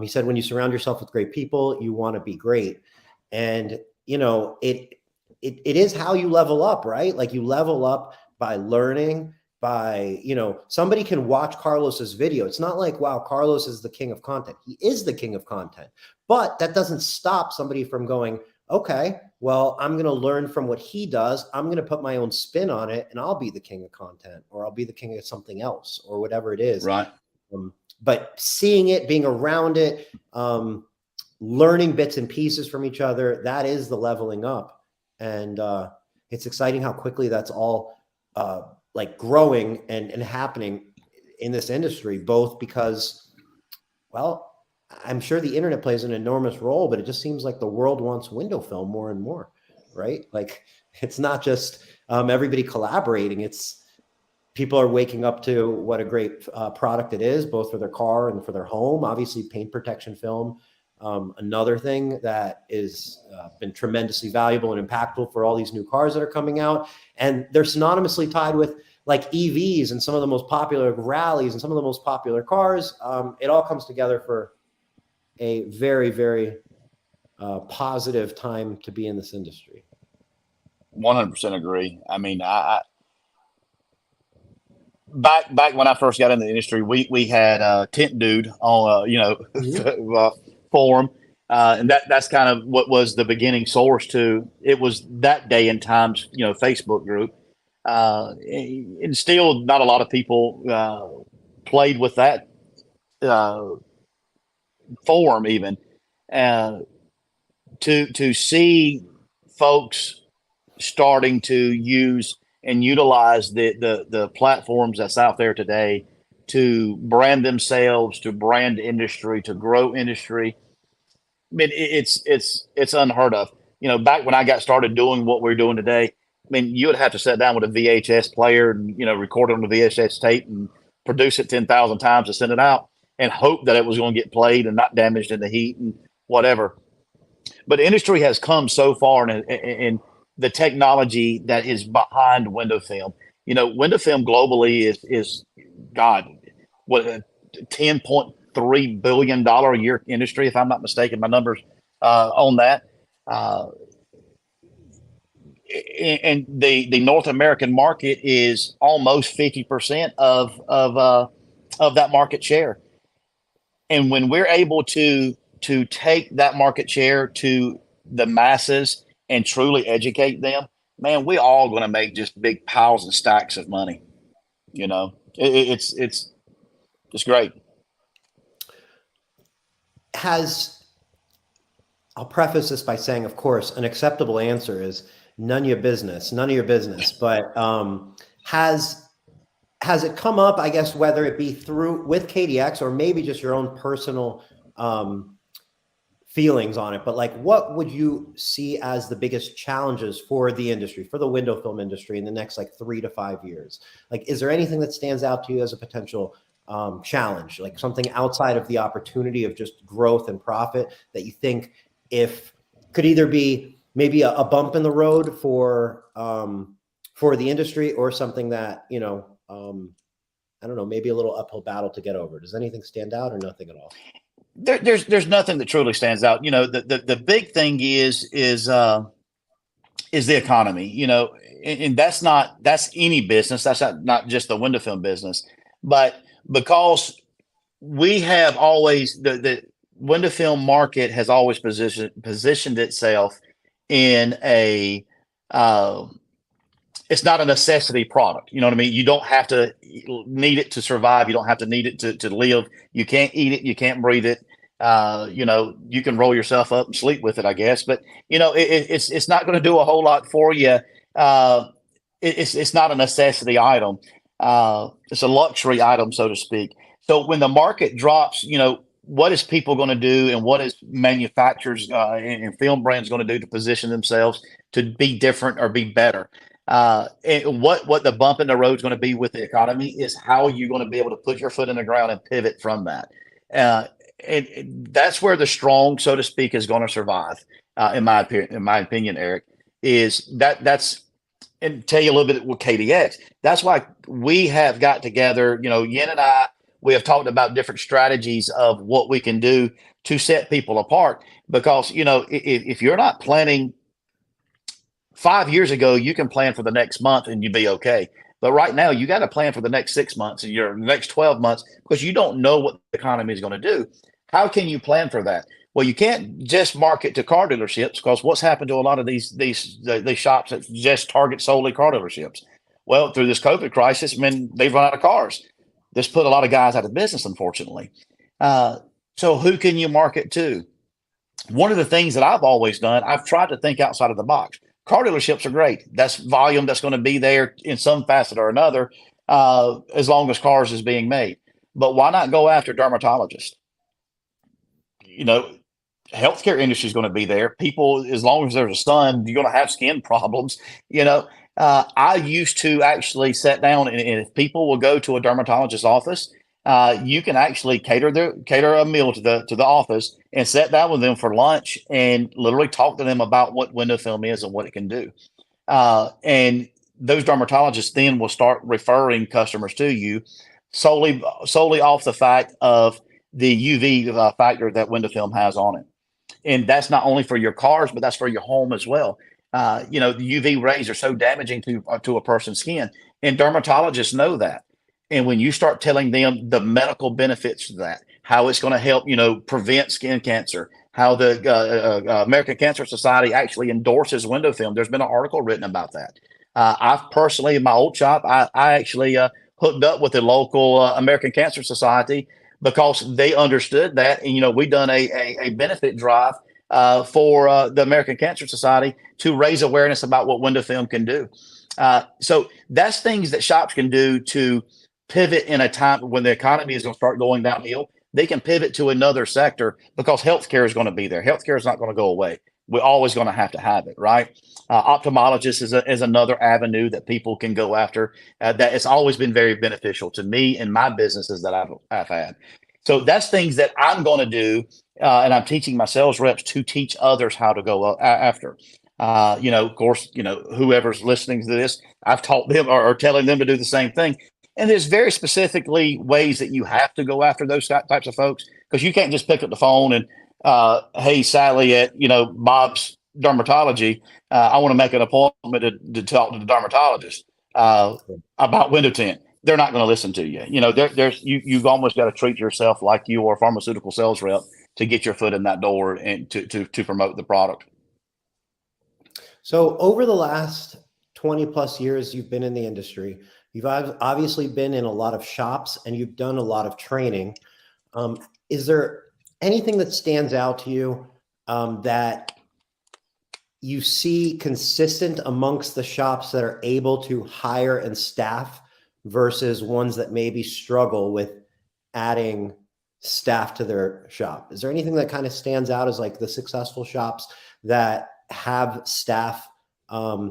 He said, when you surround yourself with great people, you want to be great. And, it is how you level up, right? Like you level up by learning, by, somebody can watch Carlos's video. It's not like, wow, Carlos is the king of content. He is the king of content, but that doesn't stop somebody from going, okay, well, I'm going to learn from what he does. I'm going to put my own spin on it, and I'll be the king of content, or I'll be the king of something else, or whatever it is. Right. But seeing it, being around it, learning bits and pieces from each other, that is the leveling up. And it's exciting how quickly that's all like growing and happening in this industry, both because, well, I'm sure the internet plays an enormous role, but it just seems like the world wants window film more and more, right? Like it's not just everybody collaborating. It's people are waking up to what a great product it is, both for their car and for their home. Obviously, paint protection film. Another thing that is been tremendously valuable and impactful for all these new cars that are coming out. And they're synonymously tied with like EVs and some of the most popular rallies and some of the most popular cars. It all comes together for a very, very positive time to be in this industry. 100% agree. I mean, back when I first got in the industry, we had Tint Dude on forum, and that's kind of what was the beginning source to it. Was that day and times Facebook group, and still not a lot of people played with that forum even, to see folks starting to use and utilize the platforms that's out there today to brand themselves, to brand industry, to grow industry. I mean, it's unheard of. Back when I got started doing what we're doing today, I mean, you would have to sit down with a VHS player and record it on the VHS tape and produce it 10,000 times to send it out. and hope that it was going to get played and not damaged in the heat and whatever. But the industry has come so far in the technology that is behind window film. Window film globally is God, what, a $10.3 billion a year industry, if I'm not mistaken. My numbers on that. And the North American market is almost 50% of that market share. And when we're able to take that market share to the masses and truly educate them, man, we're all going to make just big piles and stacks of money. It's great. I'll preface this by saying, of course, an acceptable answer is none of your business. But has it come up, I guess, whether it be with KDX or maybe just your own personal feelings on it, but like, what would you see as the biggest challenges for the industry, for the window film industry in the next 3 to 5 years? Like, is there anything that stands out to you as a potential challenge, like something outside of the opportunity of just growth and profit that you think could either be maybe a bump in the road for the industry, or something that, I don't know, maybe a little uphill battle to get over? Does anything stand out, or nothing at all? There's nothing that truly stands out. The big thing is the economy, and that's any business. That's not just the window film business, but because we have always, the window film market has always positioned itself in it's not a necessity product. You know what I mean? You don't have to need it to survive. You don't have to need it to live. You can't eat it. You can't breathe it. You can roll yourself up and sleep with it, I guess. But it's not going to do a whole lot for you. It's not a necessity item. It's a luxury item, so to speak. So when the market drops, what is people going to do, and what is manufacturers and film brands going to do to position themselves to be different or be better? And what the bump in the road is going to be with the economy is how you're going to be able to put your foot in the ground and pivot from that. And that's where the strong, so to speak, is going to survive. In my opinion, Eric, and tell you a little bit with KDX. That's why we have got together, Yen and I, we have talked about different strategies of what we can do to set people apart, because, if you're not planning 5 years ago, you can plan for the next month and you'd be okay. But right now, you got to plan for the next 6 months and your next 12 months, because you don't know what the economy is going to do. How can you plan for that? Well, you can't just market to car dealerships, because what's happened to a lot of these shops that just target solely car dealerships? Well, through this COVID crisis, they've run out of cars. This put a lot of guys out of business, unfortunately. So who can you market to? One of the things that I've always done, I've tried to think outside of the box. Car dealerships are great. That's volume that's going to be there in some facet or another, as long as cars is being made. But why not go after dermatologists? Healthcare industry is going to be there. People, as long as there's a sun, you're going to have skin problems. I used to actually sit down, and if people will go to a dermatologist's office, you can actually cater a meal to the office and sit down with them for lunch and literally talk to them about what window film is and what it can do. And those dermatologists then will start referring customers to you solely off the fact of the UV factor that window film has on it. And that's not only for your cars, but that's for your home as well. The UV rays are so damaging to a person's skin, and dermatologists know that. And when you start telling them the medical benefits of that, how it's going to help, prevent skin cancer, how the American Cancer Society actually endorses window film. There's been an article written about that. I've personally, in my old shop, I actually hooked up with the local American Cancer Society, because they understood that. And, we done a benefit drive for the American Cancer Society to raise awareness about what window film can do. So that's things that shops can do to pivot in a time when the economy is going to start going downhill. They can pivot to another sector, because healthcare is going to be there. Healthcare is not going to go away. We're always going to have it, right? Ophthalmologist is another avenue that people can go after. That it's always been very beneficial to me and my businesses that I've had. So that's things that I'm going to do, and I'm teaching my sales reps to teach others how to go after. Of course, whoever's listening to this, I've taught them or telling them to do the same thing. And there's very specifically ways that you have to go after those types of folks, because you can't just pick up the phone and, hey, Sally at, Bob's Dermatology, I want to make an appointment to talk to the dermatologist about window tint. They're not going to listen to you. You've almost got to treat yourself like you are a pharmaceutical sales rep to get your foot in that door and to promote the product. So over the last 20 plus years you've been in the industry, you've obviously been in a lot of shops and you've done a lot of training. Is there anything that stands out to you that you see consistent amongst the shops that are able to hire and staff versus ones that maybe struggle with adding staff to their shop? Is there anything that kind of stands out as like the successful shops that have staff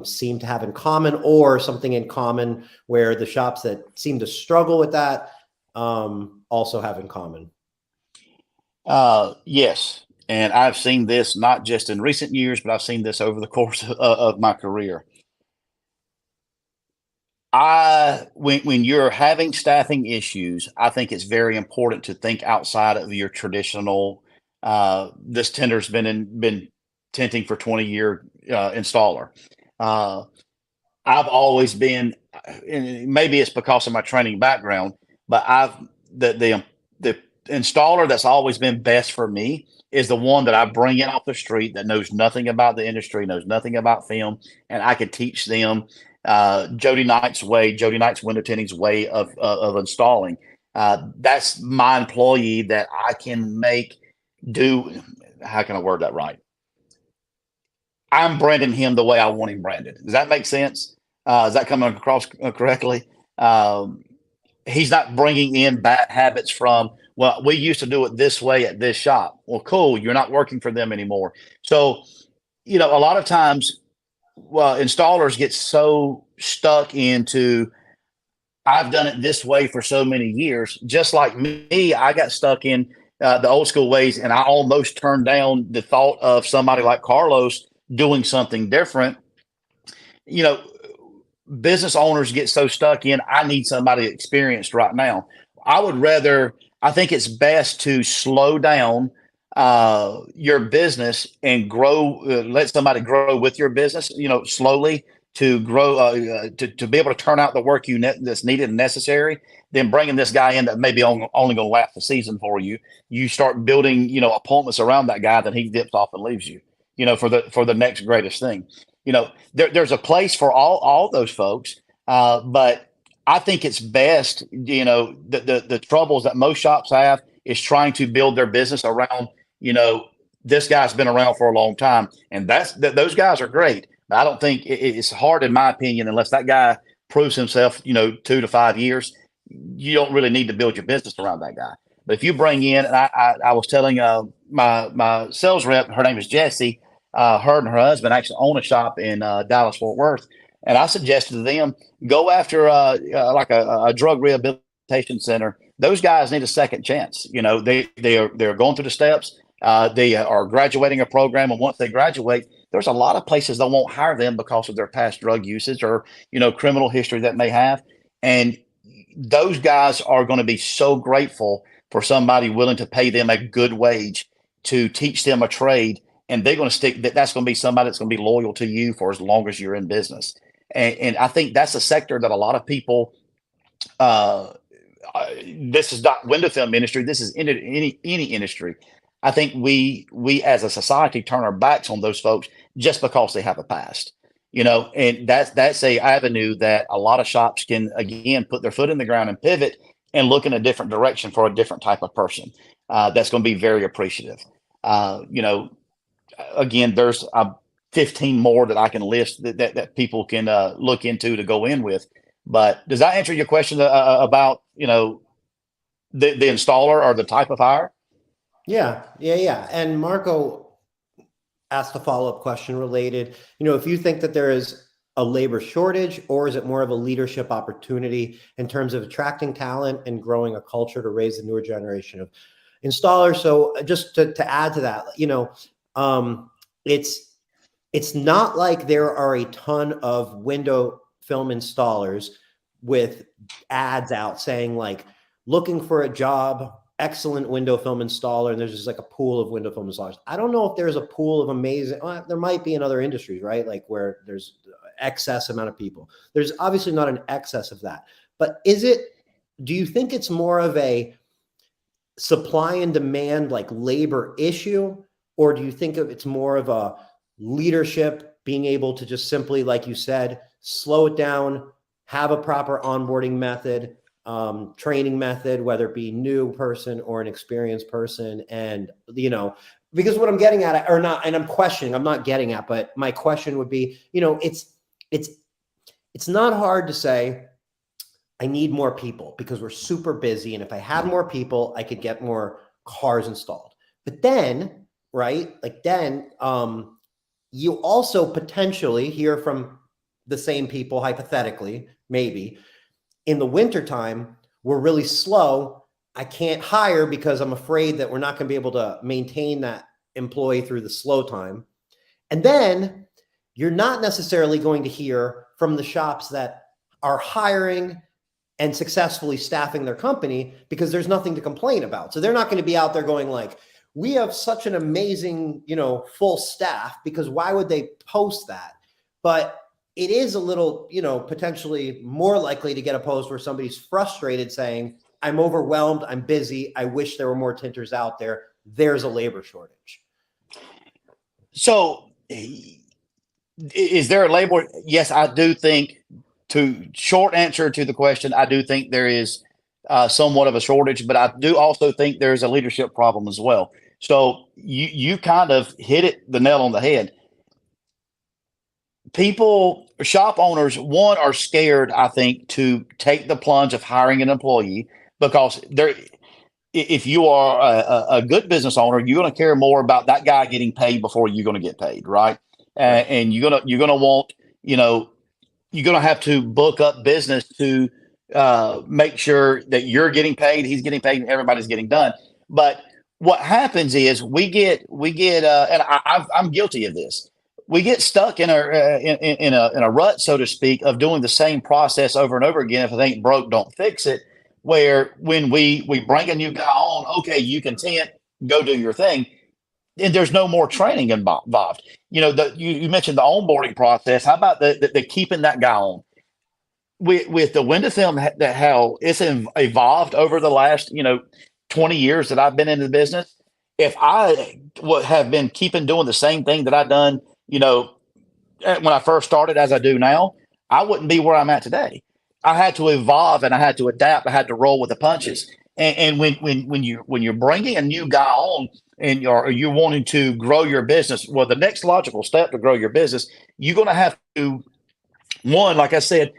seem to have in common, or something in common where the shops that seem to struggle with that also have in common? Yes. And I've seen this not just in recent years, but I've seen this over the course of my career. When you're having staffing issues, I think it's very important to think outside of your traditional, this tinder's been tinting for 20-year installer. I've always been, and maybe it's because of my training background, but the installer that's always been best for me is the one that I bring in off the street that knows nothing about the industry, knows nothing about film, and I could teach them Jody Knight's window tinting's way of installing. That's my employee that I can make do. How can I word that right? I'm branding him the way I want him branded. Does that make sense? Is that coming across correctly? He's not bringing in bad habits from, well, we used to do it this way at this shop. Well, cool. You're not working for them anymore. So, a lot of times, installers get so stuck into, I've done it this way for so many years. Just like me, I got stuck in the old school ways, and I almost turned down the thought of somebody like Carlos doing something different. Business owners get so stuck in, I need somebody experienced right now. I think it's best to slow down your business and grow, let somebody grow with your business, slowly to grow, to be able to turn out the work that's needed and necessary. Then bringing this guy in that maybe only going to last the season for you. You start building, appointments around that guy, then he dips off and leaves you, for the next greatest thing. There's a place for all those folks, but I think it's best, the troubles that most shops have is trying to build their business around, this guy's been around for a long time, and those guys are great. But I don't think it's hard, in my opinion, unless that guy proves himself, 2 to 5 years, you don't really need to build your business around that guy. But if you bring in, and I was telling my sales rep, her name is Jessie, her and her husband actually own a shop in Dallas, Fort Worth. And I suggested to them, go after like a drug rehabilitation center. Those guys need a second chance. They're going through the steps. They are graduating a program. And once they graduate, there's a lot of places that won't hire them because of their past drug usage or, criminal history that they have. And those guys are going to be so grateful for somebody willing to pay them a good wage to teach them a trade. And they're going to stick. That's going to be somebody that's going to be loyal to you for as long as you're in business. And I think that's a sector that a lot of people. This is not window film industry. This is any industry. I think we as a society turn our backs on those folks just because they have a past. And that's a avenue that a lot of shops can again put their foot in the ground and pivot and look in a different direction for a different type of person. That's going to be very appreciative. Again, there's 15 more that I can list that people can look into to go in with. But does that answer your question about, the installer or the type of hire? Yeah. And Marco asked a follow-up question related, if you think that there is a labor shortage, or is it more of a leadership opportunity in terms of attracting talent and growing a culture to raise the newer generation of installers? So just to add to that, it's not like there are a ton of window film installers with ads out saying like looking for a job, excellent window film installer, and there's just like a pool of window film installers. I don't know if there's a pool of amazing, well, there might be in other industries, right? Like where there's excess amount of people. There's obviously not an excess of that. But do you think it's more of a supply and demand, like labor issue? Or do you think it's more of a leadership being able to just simply, like you said, slow it down, have a proper onboarding method, training method, whether it be new person or an experienced person? And, because what I'm getting at, or not, and I'm not getting at, but my question would be, it's not hard to say, I need more people because we're super busy. And if I had more people, I could get more cars installed. But then, right, you also potentially hear from the same people, hypothetically, maybe, in the wintertime, we're really slow. I can't hire because I'm afraid that we're not going to be able to maintain that employee through the slow time. And then you're not necessarily going to hear from the shops that are hiring and successfully staffing their company because there's nothing to complain about. So they're not going to be out there going like, we have such an amazing, full staff, because why would they post that? But it is a little, potentially more likely to get a post where somebody's frustrated saying, I'm overwhelmed, I'm busy, I wish there were more tinters out there. There's a labor shortage. So is there a labor? Yes, I do think, to short answer to the question, I do think there is somewhat of a shortage, but I do also think there's a leadership problem as well. So you kind of hit the nail on the head. Shop owners, one, are scared, I think, to take the plunge of hiring an employee, because if you are a good business owner, you're going to care more about that guy getting paid before you're going to get paid, right? Right. And you're gonna want, you're going to have to book up business to make sure that you're getting paid, he's getting paid, and everybody's getting done. But what happens is we get, and I'm guilty of this. We get stuck in a rut, so to speak, of doing the same process over and over again. If it ain't broke, don't fix it. Where when we bring a new guy on, okay, you can tint, go do your thing, and there's no more training involved. You mentioned the onboarding process. How about the keeping that guy on? With the window film, how it's evolved over the last 20 years that I've been in the business. If I would have been doing the same thing that I've done, when I first started, as I do now, I wouldn't be where I'm at today. I had to evolve and I had to adapt. I had to roll with the punches. And when you're bringing a new guy on and you're wanting to grow your business, well, the next logical step to grow your business, you're going to have to, one, like I said,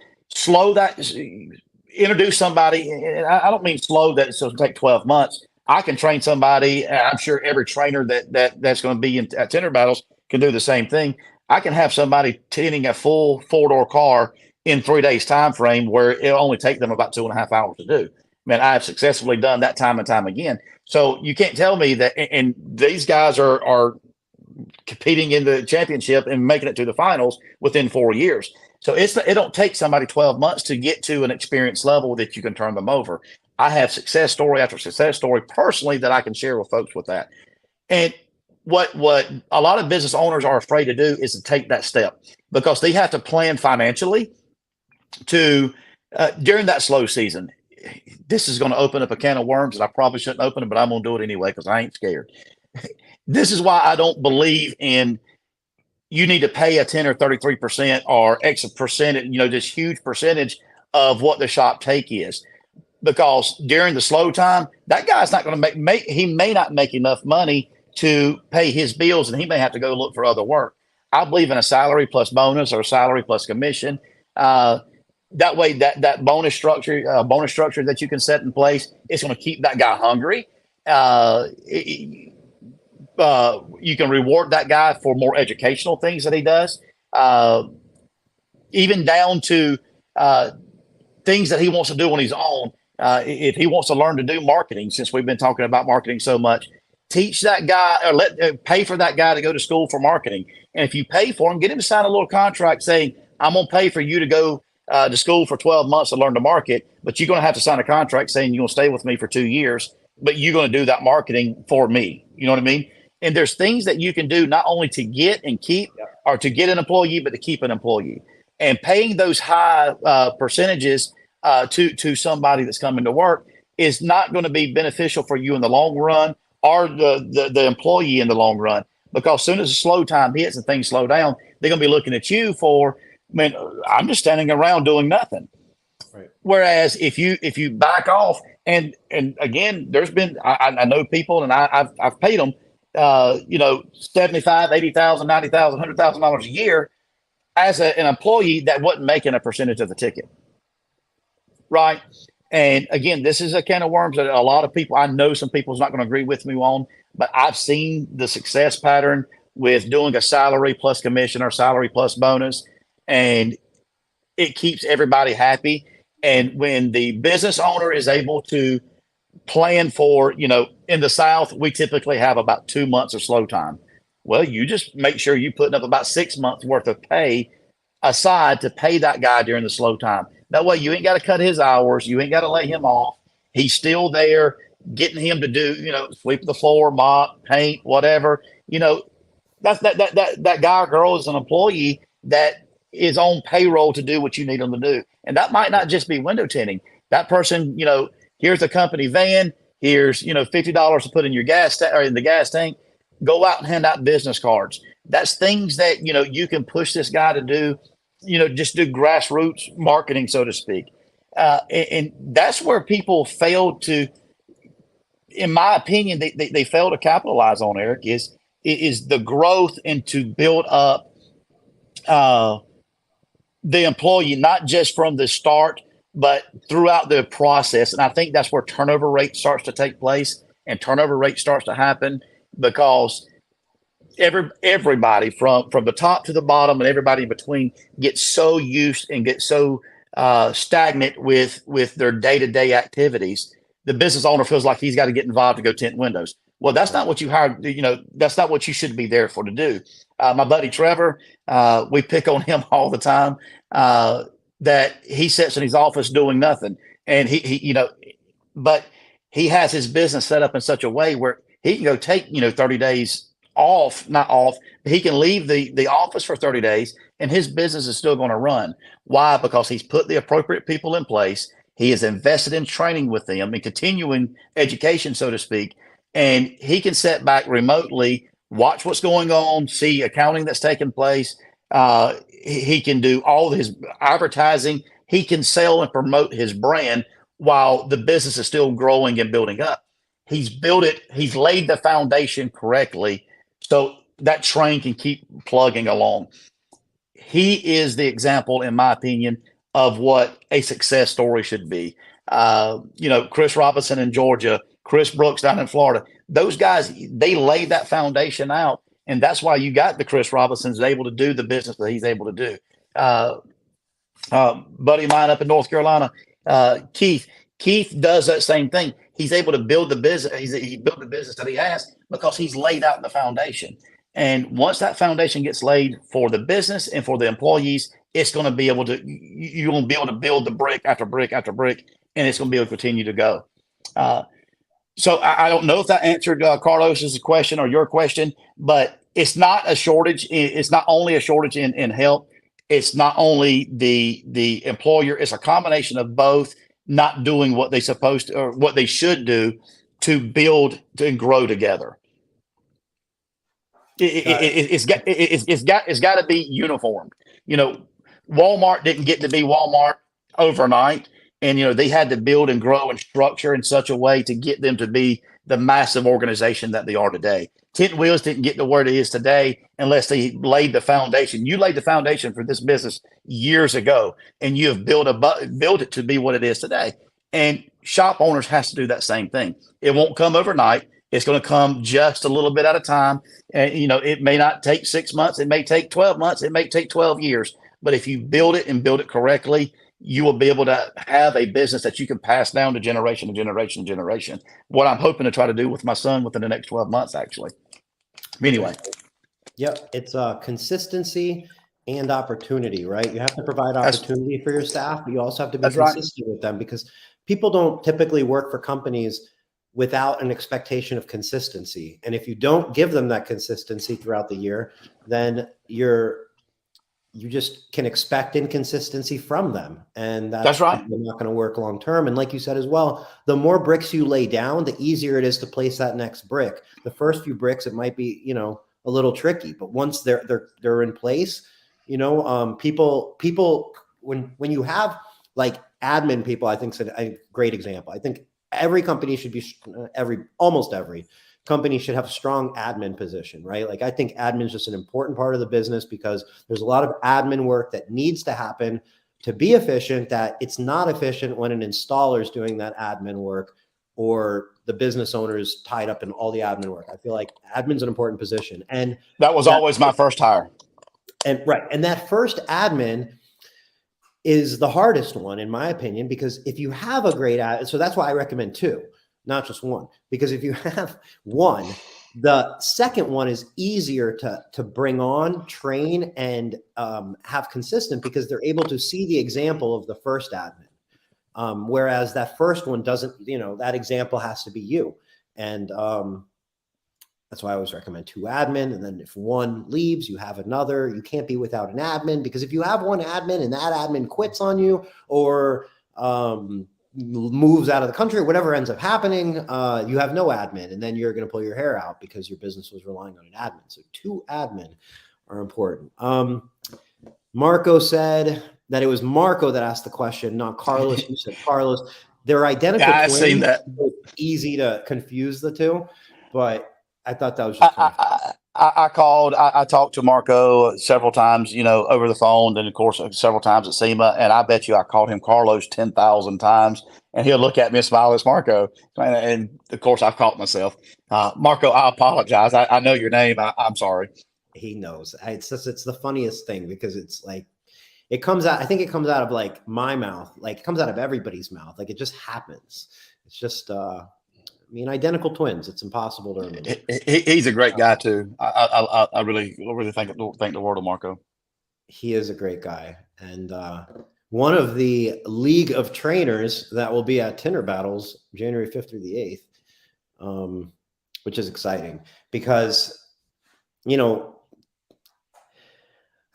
introduce somebody. And I don't mean slow that it's going to take 12 months. I can train somebody. And I'm sure every trainer that's going to be at Tender Battles can do the same thing. I can have somebody tinting a full 4-door car in 3 days time frame, where it'll only take them about 2.5 hours to do. Man, I have successfully done that time and time again. So you can't tell me that, and these guys are competing in the championship and making it to the finals within 4 years. So it don't take somebody 12 months to get to an experience level that you can turn them over. I have success story after success story personally that I can share with folks with that. And what a lot of business owners are afraid to do is to take that step, because they have to plan financially to during that slow season. This is going to open up a can of worms that I probably shouldn't open it, but I'm going to do it anyway because I ain't scared. This is why I don't believe in you need to pay a 10 or 33% or X percentage, this huge percentage of what the shop take is. Because during the slow time, that guy's not going to he may not make enough money to pay his bills, and he may have to go look for other work. I believe in a salary plus bonus or salary plus commission. That way, that bonus structure that you can set in place is going to keep that guy hungry. You can reward that guy for more educational things that he does. even down to things that he wants to do on his own. If he wants to learn to do marketing, since we've been talking about marketing so much, teach that guy or pay for that guy to go to school for marketing. And if you pay for him, get him to sign a little contract saying, I'm going to pay for you to go to school for 12 months to learn to market, but you're going to have to sign a contract saying you're going to stay with me for 2 years, but you're going to do that marketing for me. You know what I mean? And there's things that you can do not only to get and keep or to get an employee, but to keep an employee. And paying those high percentages to somebody that's coming to work is not going to be beneficial for you in the long run or the employee in the long run. Because as soon as the slow time hits and things slow down, they're going to be looking at you for, man, I'm just standing around doing nothing. Right. Whereas if you back off, and again, there's been I know people, and I've paid them, $75,000, $80,000, $90,000, $100,000 a year as an employee that wasn't making a percentage of the ticket, right? And again, this is a can of worms that a lot of people, I know some people's not going to agree with me on, but I've seen the success pattern with doing a salary plus commission or salary plus bonus, and it keeps everybody happy. And when the business owner is able to plan for, in the South, we typically have about 2 months of slow time. Well, you just make sure you're putting up about 6 months worth of pay aside to pay that guy during the slow time. That way you ain't got to cut his hours. You ain't got to lay him off. He's still there, getting him to do, sweep the floor, mop, paint, whatever. That guy or girl is an employee that is on payroll to do what you need them to do. And that might not just be window tinting. That person, here's the company van, here's, $50 to put in your gas or in the gas tank. Go out and hand out business cards. That's things that, you can push this guy to do, just do grassroots marketing, so to speak. And that's where people fail to, in my opinion, they fail to capitalize on, Eric, is the growth and to build up the employee, not just from the start, but throughout the process. And I think that's where turnover rate starts to take place and turnover rate starts to happen, because everybody from the top to the bottom and everybody in between gets so used and get so stagnant with their day-to-day activities. The business owner feels like he's got to get involved to go tint windows. Well, that's not what you hired. That's not what you should be there for to do. My buddy Trevor, we pick on him all the time, that he sits in his office doing nothing. And but he has his business set up in such a way where he can go take, 30 days off, not off, but he can leave the office for 30 days and his business is still going to run. Why? Because he's put the appropriate people in place. He is invested in training with them and continuing education, so to speak. And he can sit back remotely, watch what's going on, see accounting that's taking place. He can do all his advertising. He can sell and promote his brand while the business is still growing and building up. He's built it. He's laid the foundation correctly so that train can keep plugging along. He is the example, in my opinion, of what a success story should be. Chris Robinson in Georgia, Chris Brooks down in Florida, those guys, they laid that foundation out. And that's why you got the Chris Robinsons able to do the business that he's able to do. Buddy of mine up in North Carolina, Keith does that same thing. He's able to build the business. He built the business that he has because he's laid out the foundation. And once that foundation gets laid for the business and for the employees, it's going to be able to, you're going to be able to build the brick after brick after brick, and it's going to be able to continue to go. So I don't know if that answered Carlos's question or your question, but it's not a shortage. It's not only a shortage in help. It's not only the employer. It's a combination of both not doing what they supposed to or what they should do to build and grow together. It's got to be uniformed. Walmart didn't get to be Walmart overnight. And, they had to build and grow and structure in such a way to get them to be the massive organization that they are today. Tint Wiz didn't get to where it is today unless they laid the foundation. You laid the foundation for this business years ago, and you have built it to be what it is today. And shop owners has to do that same thing. It won't come overnight. It's going to come just a little bit at a time. And, it may not take 6 months. It may take 12 months. It may take 12 years. but if you build it and build it correctly, you will be able to have a business that you can pass down to generation to generation to generation. What I'm hoping to try to do with my son within the next 12 months, actually. Anyway. Yep. It's consistency and opportunity, right? You have to provide opportunity for your staff, but you also have to be consistent with them, because people don't typically work for companies without an expectation of consistency. And if you don't give them that consistency throughout the year, then you just can expect inconsistency from them. And that's right. Not going to work long term. And like you said as well, the more bricks you lay down, the easier it is to place that next brick. The first few bricks, it might be, a little tricky, but once they're in place, people when you have like admin people, I think is a great example. I think every company should be almost every company should have a strong admin position, right? Like I think admin is just an important part of the business, because there's a lot of admin work that needs to happen to be efficient, that it's not efficient when an installer is doing that admin work, or the business owner is tied up in all the admin work. I feel like admin's an important position. And that was always my first hire. And that first admin is the hardest one, in my opinion, because if you have a great admin, so that's why I recommend 2, not just 1, because if you have 1, the second one is easier to bring on, train, and have consistent, because they're able to see the example of the first admin. Whereas that first one doesn't, that example has to be you. And that's why I always recommend 2 admin. And then if 1 leaves, you have another. You can't be without an admin, because if you have 1 admin and that admin quits on you, or moves out of the country, or whatever ends up happening, you have no admin, and then you're going to pull your hair out because your business was relying on an admin. So 2 admin are important. Marco said that it was Marco that asked the question, not Carlos. You said Carlos. They're identical twins. I've seen that. It's easy to confuse the 2, but I thought that was just I called. I talked to Marco several times, over the phone, and of course several times at SEMA. And I bet you I called him Carlos 10,000 times, and he'll look at me and smile. It's Marco, and of course I caught myself. Marco, I apologize. I know your name. I'm sorry. He knows. It's the funniest thing, because it's like it comes out. I think it comes out of like my mouth, like it comes out of everybody's mouth. Like it just happens. It's just. Identical twins. It's impossible to remember. He's a great guy too. I really think the world of Marco. He is a great guy, and one of the league of trainers that will be at Tinner Battles January 5th through the 8th, which is exciting, because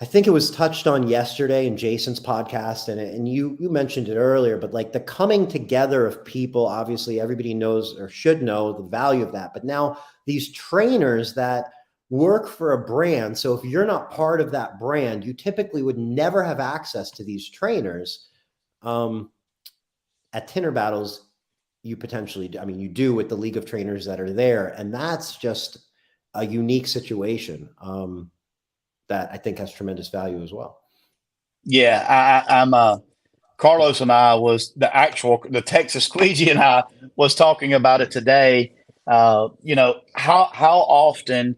I think it was touched on yesterday in Jason's podcast, and you mentioned it earlier, but like the coming together of people, obviously everybody knows or should know the value of that. But now these trainers that work for a brand, so if you're not part of that brand, you typically would never have access to these trainers. At Tinner Battles, you potentially do. You do with the league of trainers that are there, and that's just a unique situation. That I think has tremendous value as well. Yeah, I'm Carlos and I was the Texas Squeegee and I was talking about it today. How often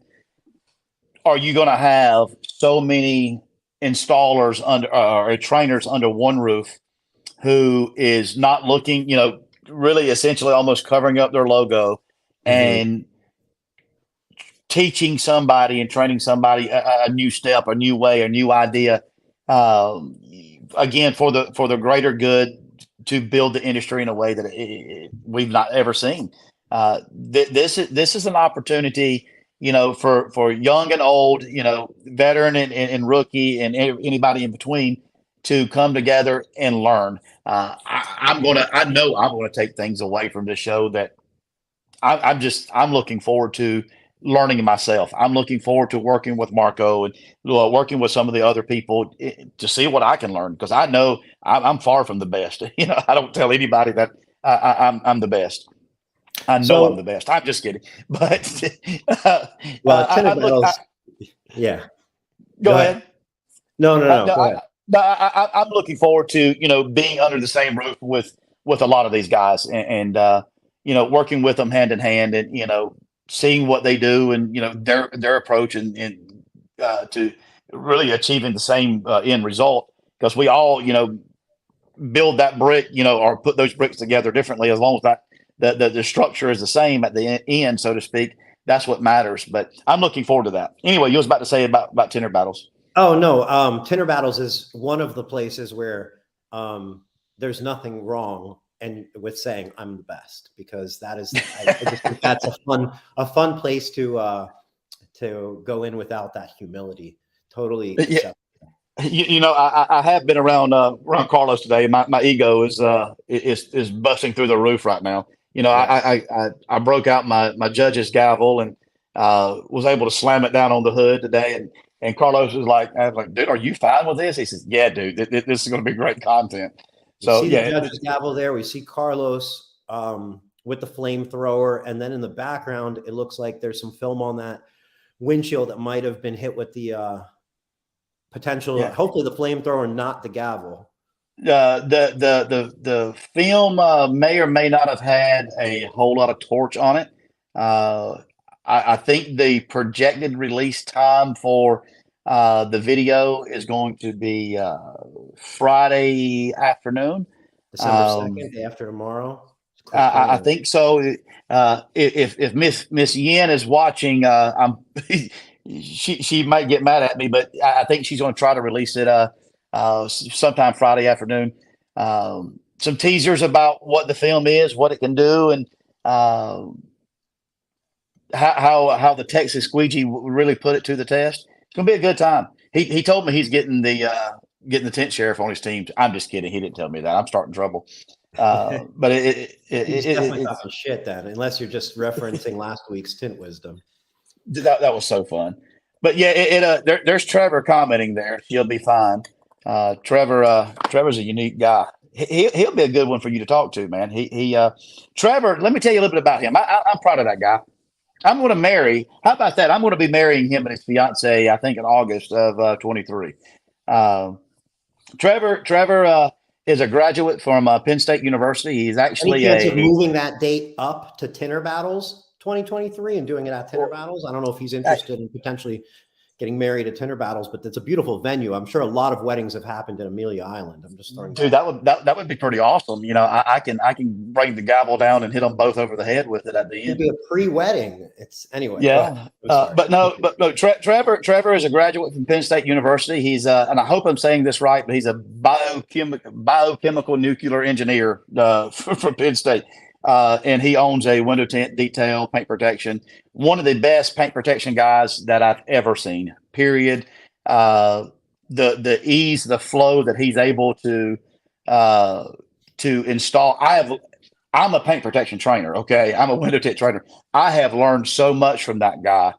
are you going to have so many installers or trainers under one roof who is not looking, really essentially almost covering up their logo and teaching somebody and training somebody a new step, a new way, a new idea, again, for the greater good, to build the industry in a way that we've not ever seen. This is an opportunity, for young and old, veteran and rookie and anybody in between to come together and learn. I know I'm going to take things away from this show that I'm looking forward to learning myself. I'm looking forward to working with Marco and working with some of the other people to see what I can learn, because I know I'm far from the best. I don't tell anybody that I'm the best. I know I'm the best. I'm just kidding. But yeah. Go ahead. No. Go ahead. I'm looking forward to being under the same roof with a lot of these guys and working with them hand in hand and seeing what they do and their approach and to really achieving the same end result, because we all, build that brick, or put those bricks together differently, as long as the structure is the same at the end, so to speak. That's what matters. But I'm looking forward to that. Anyway, you was about to say about Tinder Battles. Oh no, Tinder Battles is one of the places where there's nothing wrong and with saying I'm the best, because that is I just think that's a fun place to go in without that humility. Totally accept. I have been around Carlos today. My ego is busting through the roof right now. Yes. I broke out my judge's gavel and was able to slam it down on the hood today. And Carlos was like, I was like, dude, are you fine with this? He says, yeah, dude, this is going to be great content. We So see the yeah, judge's gavel there. We see Carlos with the flamethrower, and then in the background, it looks like there's some film on that windshield that might have been hit with the potential. yeah. Hopefully, the flamethrower, not the gavel. The film may or may not have had a whole lot of torch on it. I think the projected release time for the video is going to be Friday afternoon. December 2nd, day after tomorrow. I think so. If Miss Yen is watching, she might get mad at me, but I think she's going to try to release it sometime Friday afternoon. Some teasers about what the film is, what it can do, and how the Texas squeegee really put it to the test. It's going to be a good time. He told me he's getting the tent sheriff on his team. I'm just kidding. He didn't tell me that. I'm starting trouble. But he's definitely talking shit then, unless you're just referencing last week's Tint Wizdom. That was so fun. But yeah, there's Trevor commenting there. She'll be fine. Trevor's a unique guy. He'll be a good one for you to talk to, man. Trevor, let me tell you a little bit about him. I'm proud of that guy. I'm going to marry. How about that? I'm going to be marrying him and his fiance, I think, in August of 23. Trevor is a graduate from Penn State University. He's actually any chance of moving that date up to Tinner Battles 2023 and doing it at Tinner Battles? I don't know if he's interested in potentially getting married at Tinner Battles, but it's a beautiful venue. I'm sure a lot of weddings have happened in Amelia Island. I'm just throwing. Dude, that would be pretty awesome. I can bring the gavel down and hit them both over the head with it at the end. It'd be a pre-wedding. It's anyway. Yeah, but no. Trevor is a graduate from Penn State University. He's and I hope I'm saying this right, but he's a biochemical nuclear engineer from Penn State. And he owns a window tint, detail, paint protection. One of the best paint protection guys that I've ever seen. Period. The ease, the flow that he's able to install. I'm a paint protection trainer. Okay, I'm a window tint trainer. I have learned so much from that guy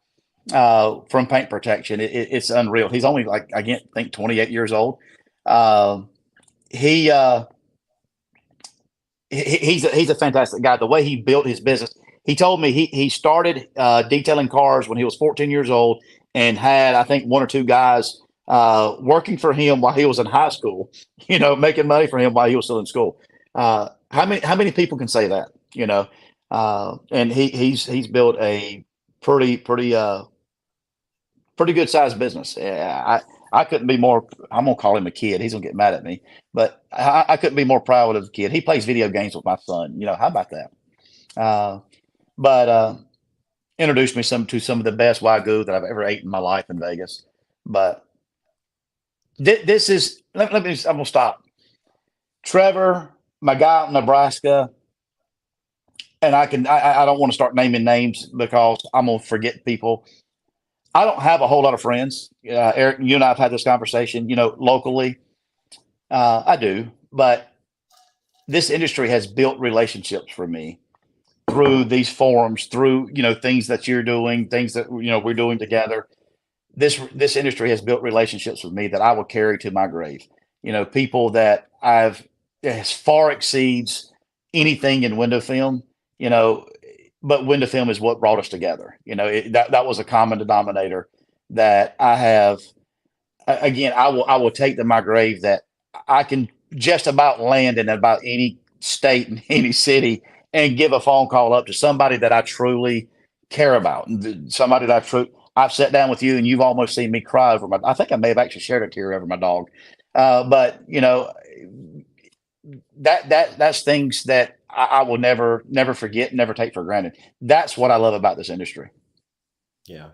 from paint protection. It's unreal. He's only I think 28 years old. He's a fantastic guy. The way he built his business, he told me he started detailing cars when he was 14 years old and had, I think, one or two guys working for him while he was in high school, making money for him while he was still in school. How many people can say that, and he's built a pretty good sized business. I couldn't be more. I'm gonna call him a kid. He's gonna get mad at me, but I couldn't be more proud of the kid. He plays video games with my son. How about that? But introduced me to some of the best Wagyu that I've ever ate in my life in Vegas. But this is. Let me. I'm gonna stop. Trevor, my guy out in Nebraska, and I don't want to start naming names because I'm gonna forget people. I don't have a whole lot of friends. Eric, you and I have had this conversation, locally. I do, but this industry has built relationships for me through these forums, through, things that you're doing, things that, we're doing together. This industry has built relationships with me that I will carry to my grave. People that as far exceeds anything in window film, but window film is what brought us together. That was a common denominator that I have. Again, I will take to my grave that I can just about land in about any state and any city and give a phone call up to somebody that I truly care about, and somebody that I've sat down with you and you've almost seen me cry over I think I may have actually shared a tear over my dog. But you know, that's things that I will never forget, never take for granted. That's what I love about this industry. Yeah.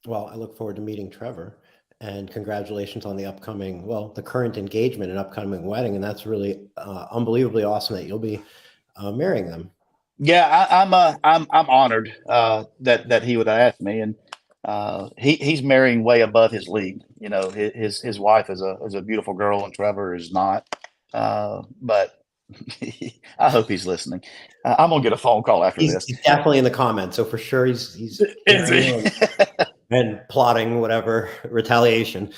Well, I look forward to meeting Trevor, and congratulations on the upcoming, well, the current engagement and upcoming wedding. And that's really unbelievably awesome that you'll be marrying them. Yeah, I'm honored that he would ask me, and he's marrying way above his league. You know, his wife is a beautiful girl, and Trevor is not. But I hope he's listening. I'm gonna get a phone call after this. He's definitely in the comments, so for sure he's Is he? and plotting whatever retaliation.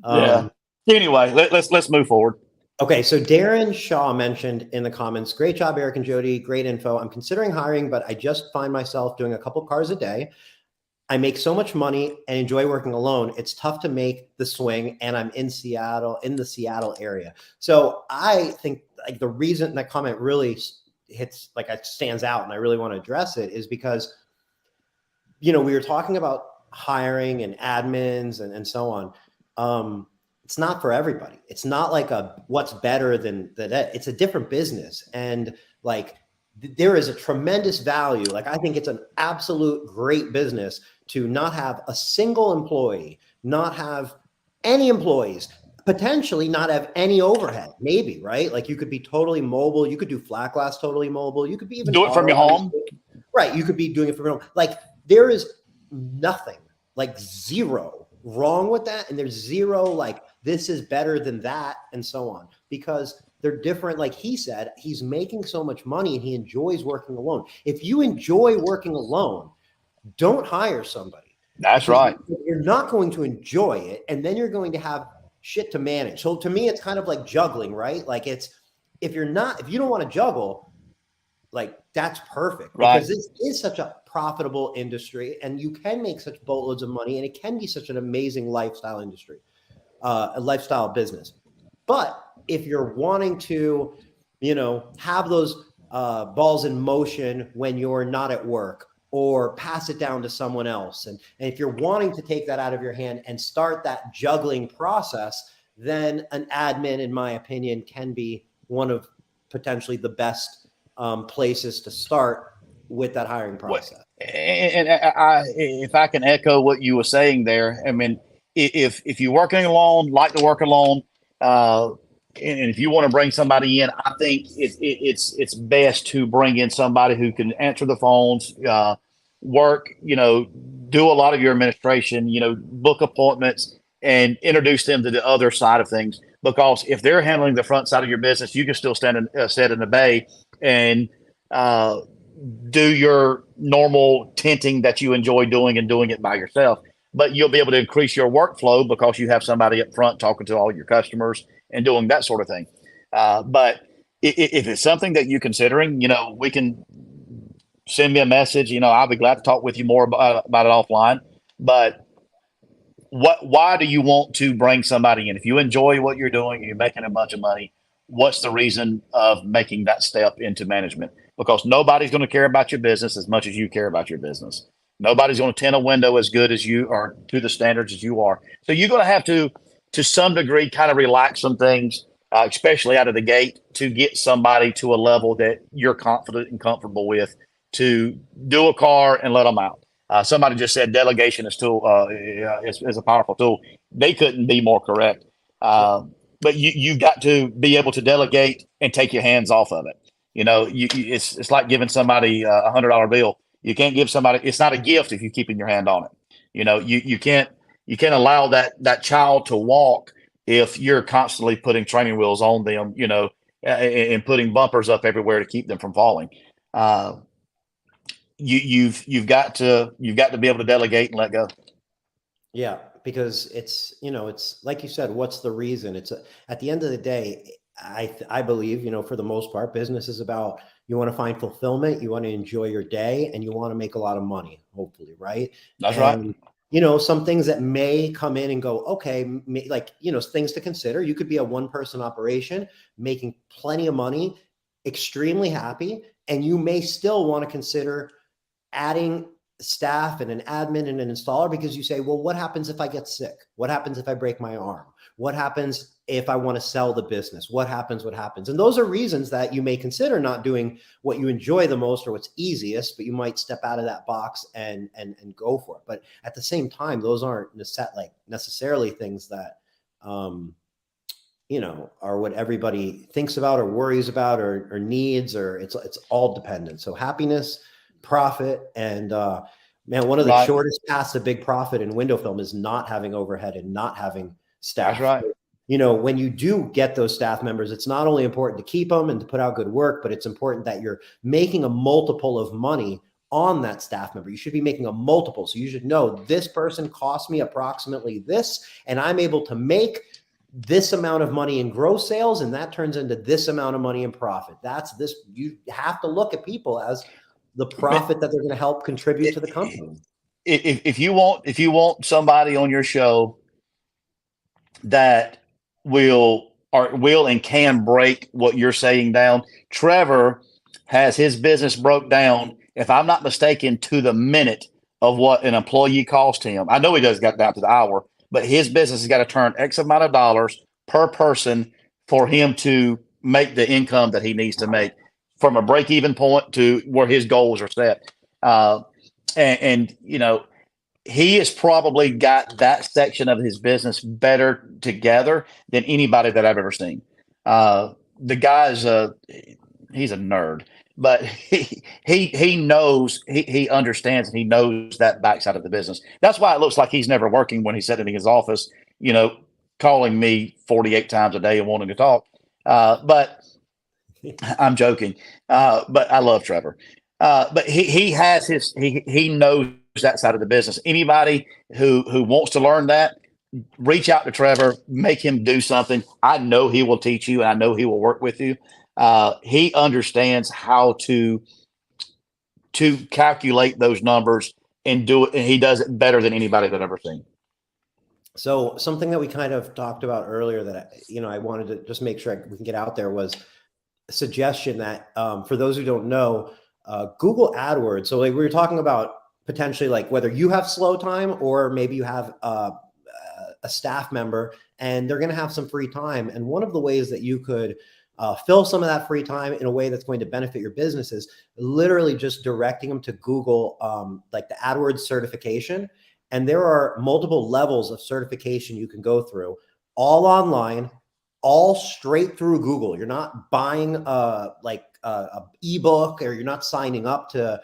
Yeah. Anyway, let's move forward. Okay, so Darren Shaw mentioned in the comments, great job, Eric and Jody, great info. I'm considering hiring, but I just find myself doing a couple cars a day. I make so much money and enjoy working alone. It's tough to make the swing, and I'm in Seattle, in the Seattle area. So I think like the reason that comment really hits, like it stands out, and I really want to address it is because, you know, we were talking about hiring and admins and so on. It's not for everybody. It's not like what's better than that. It's a different business. And like, there is a tremendous value. Like, I think it's an absolute great business to not have a single employee, not have any employees, potentially not have any overhead, maybe, right? Like, you could be totally mobile. You could do flat glass totally mobile. You could be even do it from your home. Right. You could be doing it from your home. Like, there is nothing, like zero wrong with that. And there's zero, like, this is better than that, and so on, because they're different. Like he said, he's making so much money and he enjoys working alone. If you enjoy working alone, don't hire somebody. That's right. You're not going to enjoy it, and then you're going to have shit to manage. So to me, it's kind of like juggling, right? Like, it's, if you don't want to juggle, like, that's perfect, because this is such a profitable industry, and you can make such boatloads of money, and it can be such an amazing lifestyle industry, a lifestyle business. But if you're wanting to, you know, have those balls in motion when you're not at work, or pass it down to someone else, and if you're wanting to take that out of your hand and start that juggling process, then an admin, in my opinion, can be one of potentially the best places to start with that hiring process. And if I can echo what you were saying there, I mean, if you're working alone, like to work alone, and if you want to bring somebody in, I think it's best to bring in somebody who can answer the phones, work, you know, do a lot of your administration, you know, book appointments, and introduce them to the other side of things. Because if they're handling the front side of your business, you can still sit in the bay and do your normal tinting that you enjoy doing, and doing it by yourself. But you'll be able to increase your workflow because you have somebody up front talking to all your customers and doing that sort of thing. But if it's something that you're considering, you know, we can send me a message. You know, I'll be glad to talk with you more about it offline. But why do you want to bring somebody in? If you enjoy what you're doing and you're making a bunch of money, what's the reason of making that step into management? Because nobody's going to care about your business as much as you care about your business. Nobody's going to tint a window as good as you are, to the standards as you are. So you're going to have to some degree, kind of relax some things, especially out of the gate, to get somebody to a level that you're confident and comfortable with to do a car and let them out. Somebody just said delegation is a powerful tool. They couldn't be more correct. But you've got to be able to delegate and take your hands off of it. You know, it's like giving somebody $100 bill. You can't give somebody, it's not a gift if you're keeping your hand on it. You know, you can't allow that child to walk if you're constantly putting training wheels on them, you know, and putting bumpers up everywhere to keep them from falling. You've got to be able to delegate and let go. Yeah, because it's, you know, it's like you said, what's the reason? It's at the end of the day, I believe, you know, for the most part, business is about, you want to find fulfillment, you want to enjoy your day, and you want to make a lot of money, hopefully, right? That's right. You know, some things that may come in and go, okay, like, you know, things to consider. You could be a one-person operation making plenty of money, extremely happy, and you may still want to consider adding staff and an admin and an installer, because you say, well, what happens if I get sick? What happens if I break my arm? What happens if I want to sell the business? What happens? And those are reasons that you may consider not doing what you enjoy the most or what's easiest, but you might step out of that box and go for it. But at the same time, those aren't necessarily things that, are what everybody thinks about or worries about or needs, or it's all dependent. So happiness, profit, and man, one of the shortest paths to big profit in window film is not having overhead and not having staff. That's right. When you do get those staff members, it's not only important to keep them and to put out good work, but it's important that you're making a multiple of money on that staff member. You should be making a multiple. So you should know this person cost me approximately this, and I'm able to make this amount of money in gross sales, and that turns into this amount of money in profit. That's this. You have to look at people as the profit that they're going to help contribute to the company. If you want somebody on your show that will and can break what you're saying down, Trevor has his business broke down, if I'm not mistaken, to the minute of what an employee cost him. I know he does got down to the hour, but his business has got to turn X amount of dollars per person for him to make the income that he needs to make, from a break-even point to where his goals are set. And he has probably got that section of his business better together than anybody that I've ever seen. The guy's he's a nerd, but he knows, he understands, and he knows that backside of the business. That's why it looks like he's never working when he's sitting in his office, calling me 48 times a day and wanting to talk. But I'm joking. But I love Trevor. But he has he knows that side of the business. Anybody who wants to learn that, reach out to Trevor, make him do something. I know he will teach you, and I know he will work with you. He understands how to calculate those numbers and do it, and he does it better than anybody that I've ever seen. So something that we kind of talked about earlier that I wanted to just make sure we can get out there was a suggestion that for those who don't know, Google AdWords. So we were talking about potentially whether you have slow time or maybe you have a staff member and they're going to have some free time. And one of the ways that you could fill some of that free time in a way that's going to benefit your business is literally just directing them to Google, the AdWords certification. And there are multiple levels of certification you can go through, all online, all straight through Google. You're not buying a ebook, or you're not signing up to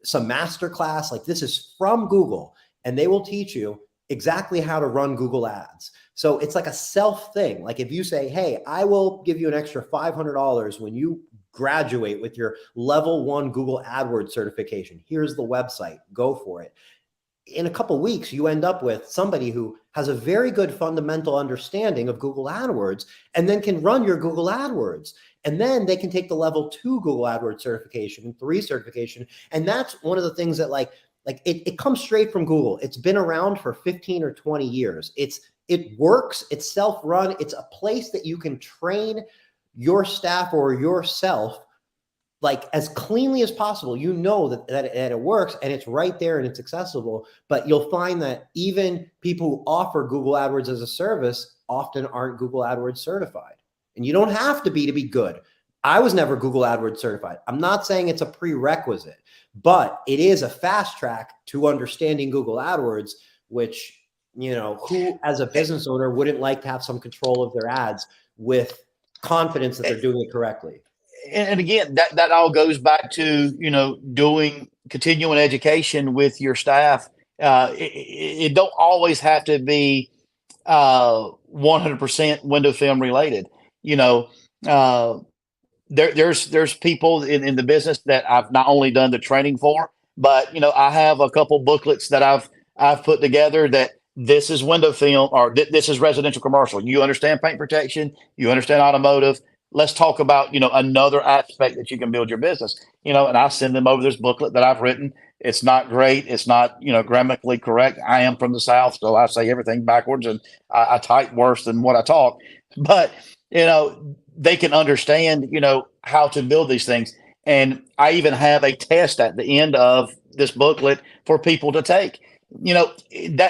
some masterclass. This is from Google, and they will teach you exactly how to run Google ads. So it's like a self thing. If you say, hey, I will give you an extra $500 when you graduate with your level 1 Google AdWords certification. Here's the website, go for it. In a couple of weeks, you end up with somebody who has a very good fundamental understanding of Google AdWords and then can run your Google AdWords. And then they can take the level 2 Google AdWords certification, 3 certification. And that's one of the things that it comes straight from Google. It's been around for 15 or 20 years. It works. It's self-run. It's a place that you can train your staff or yourself as cleanly as possible. That it works, and it's right there and it's accessible. But you'll find that even people who offer Google AdWords as a service often aren't Google AdWords certified. And you don't have to be good. I was never Google AdWords certified. I'm not saying it's a prerequisite, but it is a fast track to understanding Google AdWords, which, who as a business owner wouldn't like to have some control of their ads with confidence that they're doing it correctly. And again, that all goes back to, doing continuing education with your staff. It don't always have to be 100% window film related. There's people in the business that I've not only done the training for, but I have a couple booklets that I've put together that this is window film, or this is residential commercial. You understand paint protection, you understand automotive. Let's talk about, another aspect that you can build your business, and I send them over this booklet that I've written. It's not great. It's not, grammatically correct. I am from the South, so I say everything backwards, and I type worse than what I talk. But, they can understand, how to build these things. And I even have a test at the end of this booklet for people to take. You know,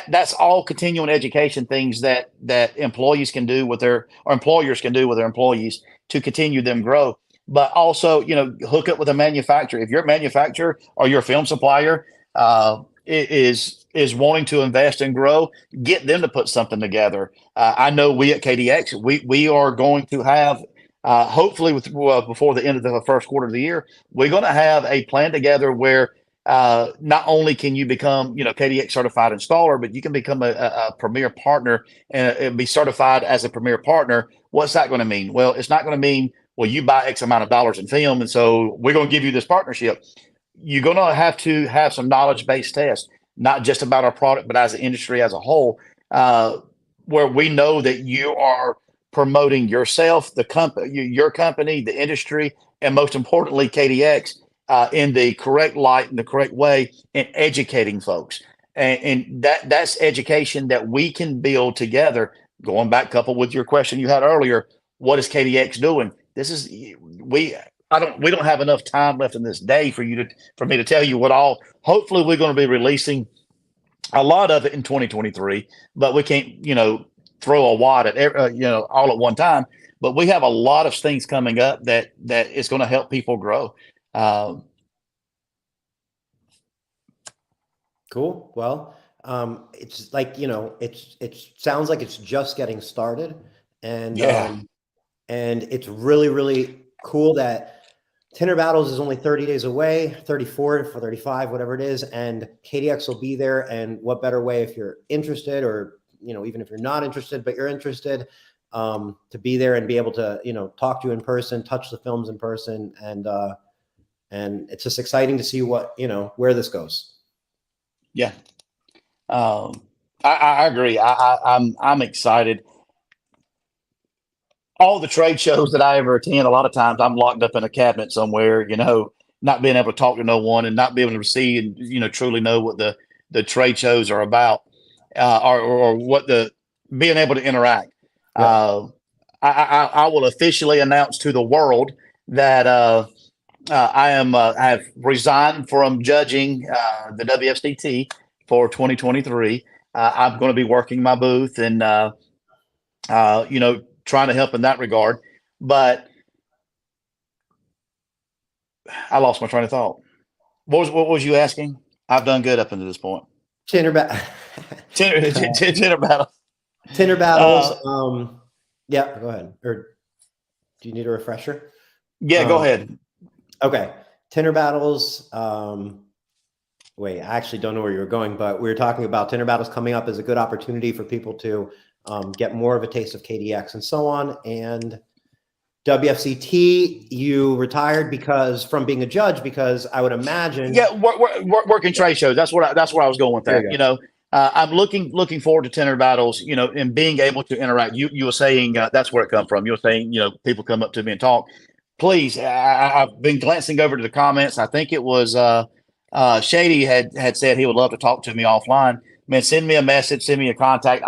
that's all continuing education things that employees can do with their, or employers can do with their employees to continue them grow. But also, you know, hook up with a manufacturer. If you're a manufacturer or you're a film supplier, is wanting to invest and grow, get them to put something together. I know we at KDX, we are going to have, hopefully before the end of the first quarter of the year, we're going to have a plan together where not only can you become, you know, KDX certified installer, but you can become a premier partner and be certified as a premier partner. What's that going to mean? Well, it's not going to mean, well, you buy X amount of dollars in film, and so we're going to give you this partnership. You're going to have some knowledge-based tests, not just about our product, but as an industry as a whole, where we know that you are promoting yourself, the company, your company, the industry, and most importantly, KDX, in the correct light, in the correct way, and educating folks. And that's education that we can build together. Going back, coupled with your question you had earlier, what is KDX doing? This is we don't have enough time left in this day for me to tell you what all. Hopefully, we're going to be releasing a lot of it in 2023, but we can't, you know, throw a wad at all at one time. But we have a lot of things coming up that is going to help people grow. Cool. Well, it's like, you know, it sounds like it's just getting started, and and it's really, really cool that Tinter Battles is only 30 days away, 34 for 35, whatever it is, and KDX will be there. And what better way, if you're interested, or, you know, even if you're not interested, but you're interested, to be there and be able to, you know, talk to you in person, touch the films in person, and it's just exciting to see what, you know, where this goes. Yeah. I agree. I'm excited. All the trade shows that I ever attend, a lot of times I'm locked up in a cabinet somewhere, you know, not being able to talk to no one and not being able to see and, you know, truly know what the trade shows are about, or what being able to interact. Yeah. I will officially announce to the world that I have resigned from judging the WFCT for 2023. I'm going to be working my booth and you know, trying to help in that regard. But I lost my train of thought. What was you asking? I've done good up until this point. Tinter Battles. Tinter Battles. Yeah, go ahead. Or do you need a refresher? Yeah, go ahead. Okay. Tinter Battles. Wait, I actually don't know where you were going, but we were talking about Tinter Battles coming up as a good opportunity for people to get more of a taste of KDX and so on. And WFCT, you retired from being a judge, because I would imagine. Yeah, working trade shows. That's where I was going with that. You know, I'm looking forward to Tinter Battles, you know, and being able to interact. You were saying that's where it come from. You were saying, you know, people come up to me and talk. Please, I've been glancing over to the comments. I think it was Shady had said he would love to talk to me offline. Man, send me a message, send me a contact.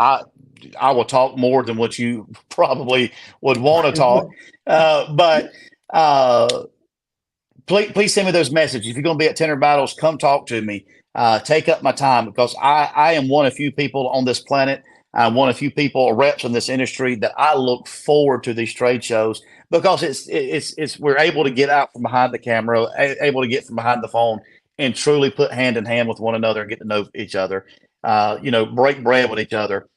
I will talk more than what you probably would want to talk. But please send me those messages. If you're going to be at Tinter Battles, come talk to me. Take up my time, because I am one of few people on this planet. I'm one of few people, reps in this industry, that I look forward to these trade shows, because we're able to get out from behind the camera, able to get from behind the phone, and truly put hand in hand with one another and get to know each other. You know, break bread with each other.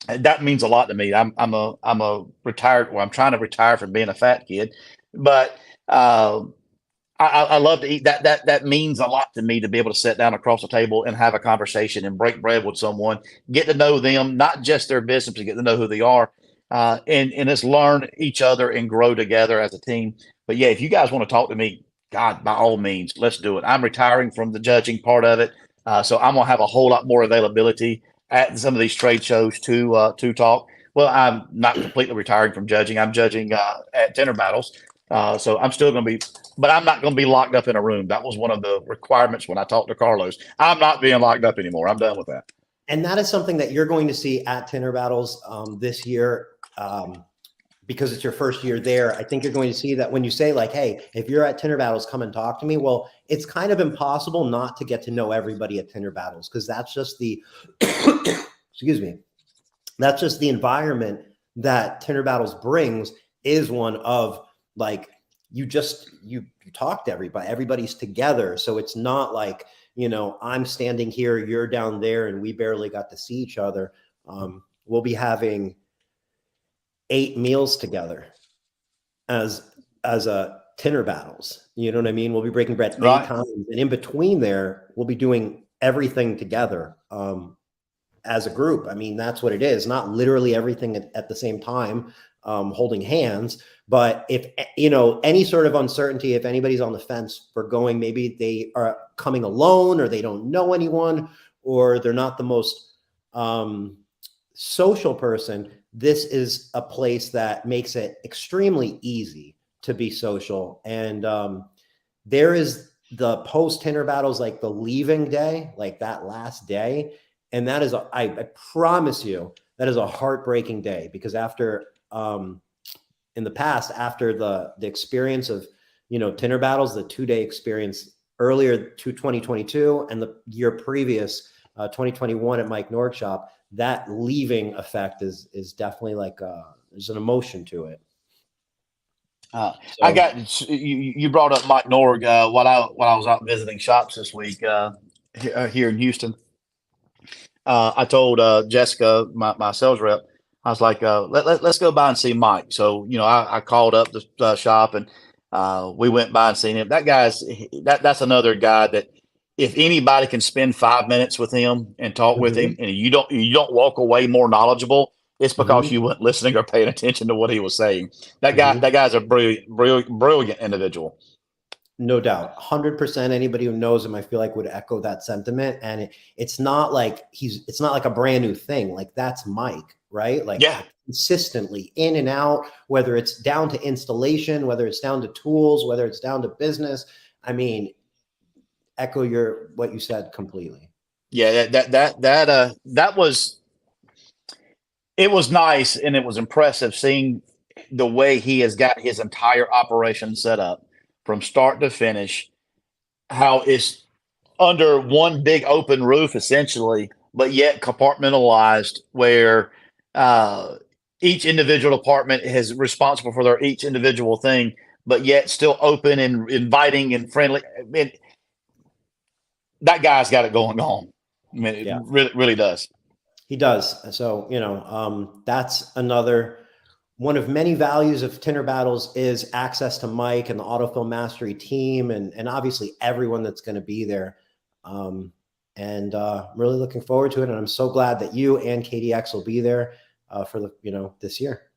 That means a lot to me. I'm a retired, or I'm trying to retire from being a fat kid, but I love to eat. That means a lot to me, to be able to sit down across the table and have a conversation and break bread with someone, get to know them, not just their business, but get to know who they are, and just learn each other and grow together as a team. But yeah, if you guys want to talk to me, God, by all means, let's do it. I'm retiring from the judging part of it, so I'm gonna have a whole lot more availability at some of these trade shows to talk. Well, I'm not completely retiring from judging. I'm judging at Tinter Battles. So I'm still going to be, but I'm not going to be locked up in a room. That was one of the requirements when I talked to Carlos. I'm not being locked up anymore. I'm done with that. And that is something that you're going to see at Tinter Battles this year. because it's your first year there, I think you're going to see that when you say like, hey, if you're at Tinder Battles, come and talk to me. Well, it's kind of impossible not to get to know everybody at Tinder Battles, because that's just the, excuse me, that's just the environment that Tinder Battles brings, is one of like, you talk to everybody, everybody's together. So it's not like, I'm standing here, you're down there, and we barely got to see each other. We'll be having 8 meals together as a Tinder Battles. You know what I mean? We'll be breaking bread 8 times, and in between there, we'll be doing everything together as a group. I mean, that's what it is. Not literally everything at the same time, holding hands. But if, any sort of uncertainty, if anybody's on the fence for going, maybe they are coming alone, or they don't know anyone, or they're not the most social person, this is a place that makes it extremely easy to be social. And there is the post Tinder Battles, like the leaving day, like that last day. And that is, I promise you, that is a heartbreaking day, because after, in the past, after the experience of, Tinder Battles, the 2-day experience earlier to 2022 and the year previous, 2021 at Mike Norg's shop, that leaving effect is definitely like, there's an emotion to it. I got you brought up Mike Norg while I was out visiting shops this week here in Houston. I told Jessica, my sales rep, I was like, let's go by and see Mike. So, I called up the shop, and we went by and seen him. That that's another guy that if anybody can spend 5 minutes with him and talk with him, and you don't walk away more knowledgeable, it's because you weren't listening or paying attention to what he was saying. That guy's a brilliant individual. No doubt. 100%. Anybody who knows him, I feel like, would echo that sentiment. And it's not like it's not like a brand new thing. Like, that's Mike, right? Like, consistently in and out, whether it's down to installation, whether it's down to tools, whether it's down to business. I mean, echo what you said completely. Yeah, that was, it was nice, and it was impressive seeing the way he has got his entire operation set up from start to finish, how it's under one big open roof essentially, but yet compartmentalized, where each individual department is responsible for their each individual thing, but yet still open and inviting and friendly. I mean, that guy's got it going on. I mean, it really does. He does. So, that's another one of many values of Tinder Battles, is access to Mike and the Autofill Mastery team, and obviously everyone that's going to be there. And I'm really looking forward to it. And I'm so glad that you and KDX will be there for this year.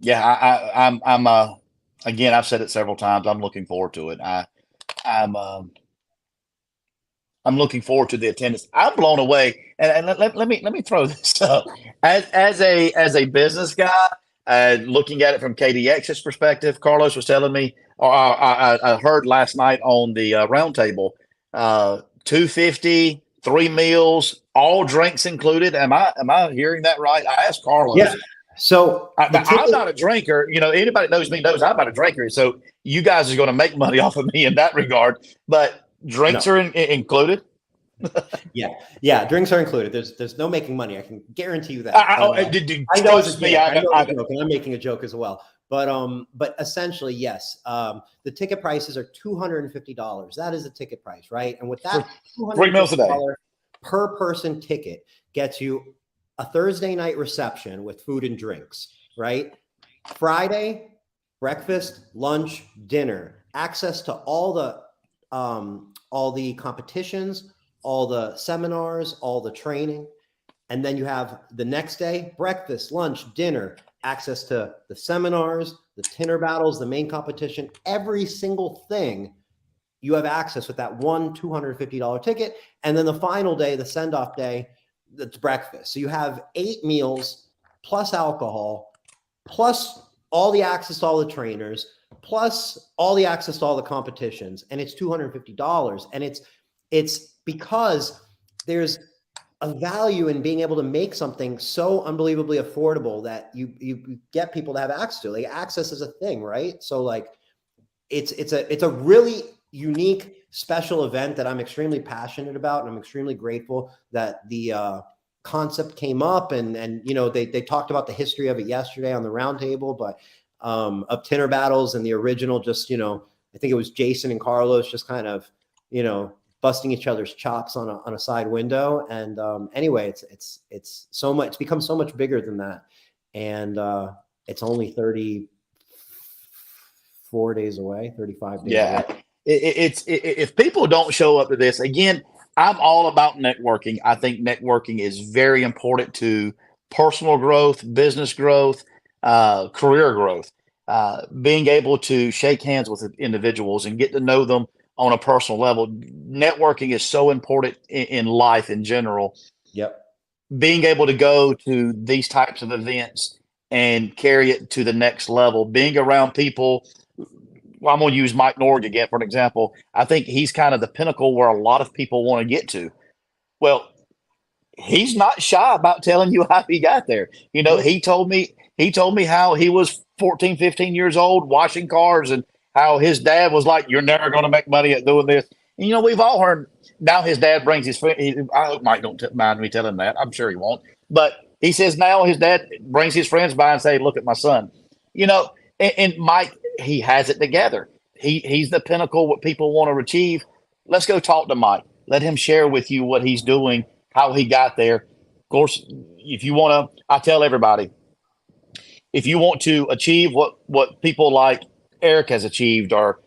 Yeah, I'm again, I've said it several times. I'm looking forward to it. I'm looking forward to the attendance. I'm blown away. And let me throw this up as a business guy. Looking at it from KDX's perspective, Carlos was telling me, or I heard last night on the roundtable, $250, 3 meals, all drinks included. Am I hearing that right? I asked Carlos. Yeah. So I'm not a drinker. Anybody knows me knows I'm not a drinker. So you guys are going to make money off of me in that regard. But drinks are included. Yeah, drinks are included. There's no making money. I can guarantee you that. I know it's a joke, and I'm making a joke as well. But essentially, yes. The ticket prices are $250. That is the ticket price, right? And with that, 3 meals a day per person ticket gets you a Thursday night reception with food and drinks, right? Friday, breakfast, lunch, dinner, access to all the competitions, all the seminars, all the training. And then you have the next day, breakfast, lunch, dinner, access to the seminars, the Tinder Battles, the main competition, every single thing you have access with that one $250 ticket. And then the final day, the send-off day, that's breakfast. So you have 8 meals plus alcohol, plus all the access to all the trainers, plus all the access to all the competitions. And it's $250. And it's because there's a value in being able to make something so unbelievably affordable that you get people to have access to. Like access is a thing, right? So like it's a really unique, special event that I'm extremely passionate about, and I'm extremely grateful that the concept came up, and you know they talked about the history of it yesterday on the roundtable, but of Tinner Battles and the original, just you know, I think it was Jason and Carlos just kind of you know busting each other's chops on a side window, and anyway, it's so much, it's become so much bigger than that, and it's only 34 days away, 35 days Yeah. away. If people don't show up to this, again, I'm all about networking. I think networking is very important to personal growth, business growth, career growth. Being able to shake hands with individuals and get to know them on a personal level. Networking is so important in life in general. Yep. Being able to go to these types of events and carry it to the next level, being around people. Well, I'm going to use Mike Norg again for an example. I think he's kind of the pinnacle where a lot of people want to get to. Well, he's not shy about telling you how he got there. You know, Nope. he told me how he was 14, 15 years old washing cars, and how his dad was like, "You're never going to make money at doing this." And, you know, we've all heard. Now his dad brings his friend. I hope Mike don't mind me telling that. I'm sure he won't. But he says now his dad brings his friends by and say, "Look at my son." You know, and Mike, he has it together. He's the pinnacle what people want to achieve. Let's go talk to Mike. Let him share with you what he's doing, how he got there. Of course, if you want to, I tell everybody, if you want to achieve what people like Eric has achieved, or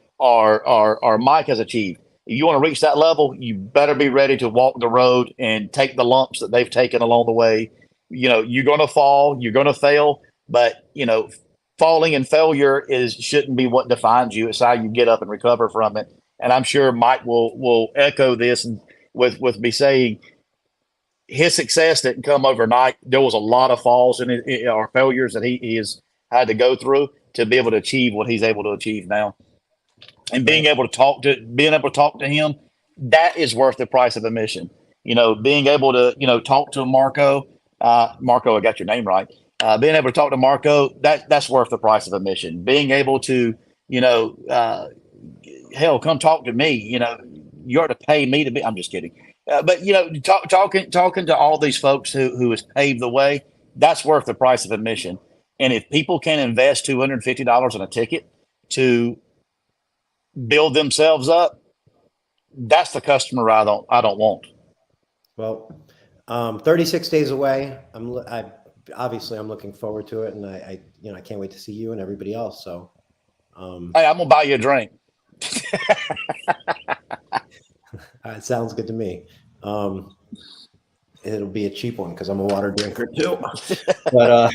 Mike has achieved, if you want to reach that level, you better be ready to walk the road and take the lumps that they've taken along the way. You know, you're going to fall, you're going to fail, but you know, falling and failure is shouldn't be what defines you. It's how you get up and recover from it. And I'm sure Mike will echo this and with me saying his success didn't come overnight. There was a lot of falls and or failures that he has had to go through to be able to achieve what he's able to achieve now. And Right. being able to talk to him, that is worth the price of admission. You know, being able to, you know, talk to Marco, Marco, I got your name right. Being able to talk to Marco, that's worth the price of admission. Being able to, you know, hell, come talk to me. You know, you ought to pay me to be. I'm just kidding. But you know, talking to all these folks who has paved the way, that's worth the price of admission. And if people can invest $250 in a ticket to build themselves up, that's the customer I don't want. Well, 36 days away. Obviously I'm looking forward to it, and I you know I can't wait to see you and everybody else. So Hey, I'm gonna buy you a drink. it sounds good to me. It'll be a cheap one because I'm a water drinker too. But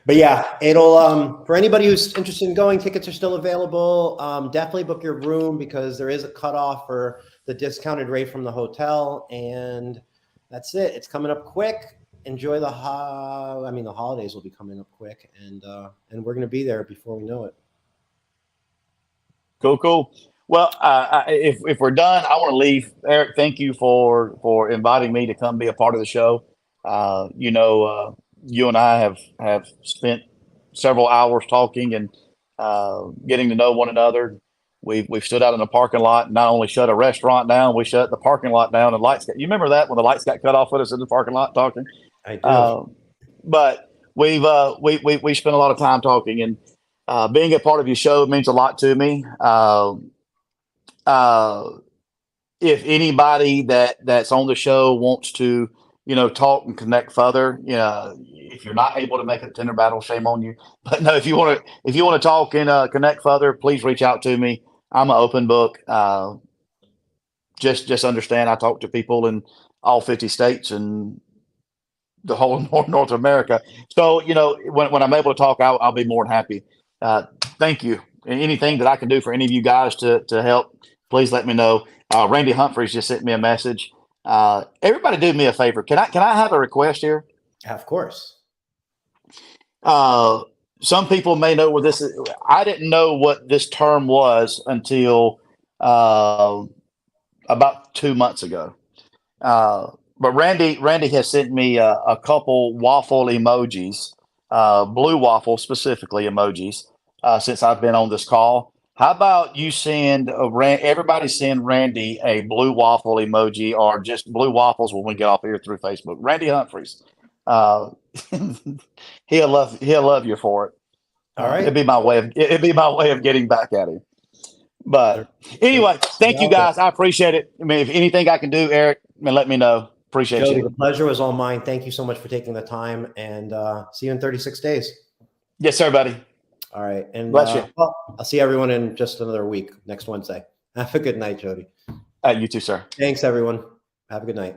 but yeah, it'll for anybody who's interested in going, tickets are still available. Definitely book your room because there is a cutoff for the discounted rate from the hotel, and that's it. It's coming up quick. Enjoy the the holidays will be coming up quick, and we're gonna be there before we know it. Cool. Well, if we're done, I want to leave. Eric, thank you for inviting me to come be a part of the show. You know, you and I have spent several hours talking and getting to know one another. We've stood out in the parking lot and not only shut a restaurant down, we shut the parking lot down. And lights. You remember that when the lights got cut off with us in the parking lot talking? I do. But we spent a lot of time talking, and being a part of your show means a lot to me. If anybody that's on the show wants to, you know, talk and connect further, you know, if you're not able to make a Tinder battle, shame on you. But no, if you want to talk and connect further, please reach out to me. I'm an open book. Just understand, I talk to people in all 50 states and the whole of North America. So, you know, when I'm able to talk, I'll be more than happy. Thank you. And anything that I can do for any of you guys to help, please let me know. Randy Humphreys just sent me a message. Everybody do me a favor. Can I have a request here? Of course. Some people may know what this is. I didn't know what this term was until about 2 months ago. But Randy has sent me a couple waffle emojis, blue waffle specifically emojis, since I've been on this call. How about you everybody send Randy a blue waffle emoji or just blue waffles when we get off here through Facebook. Randy Humphreys, uh, he'll love you for it. All right. It'd be my way of getting back at him. But anyway, thank you guys. I appreciate it. I mean, if anything I can do, Eric, let me know. Appreciate Jody, you. the pleasure was all mine. Thank you so much for taking the time, and see you in 36 days. Yes, sir, buddy. All right. And Bless you. well, I'll see everyone in just another week, next Wednesday. Have a good night, Jody. You too, sir. Thanks, everyone. Have a good night.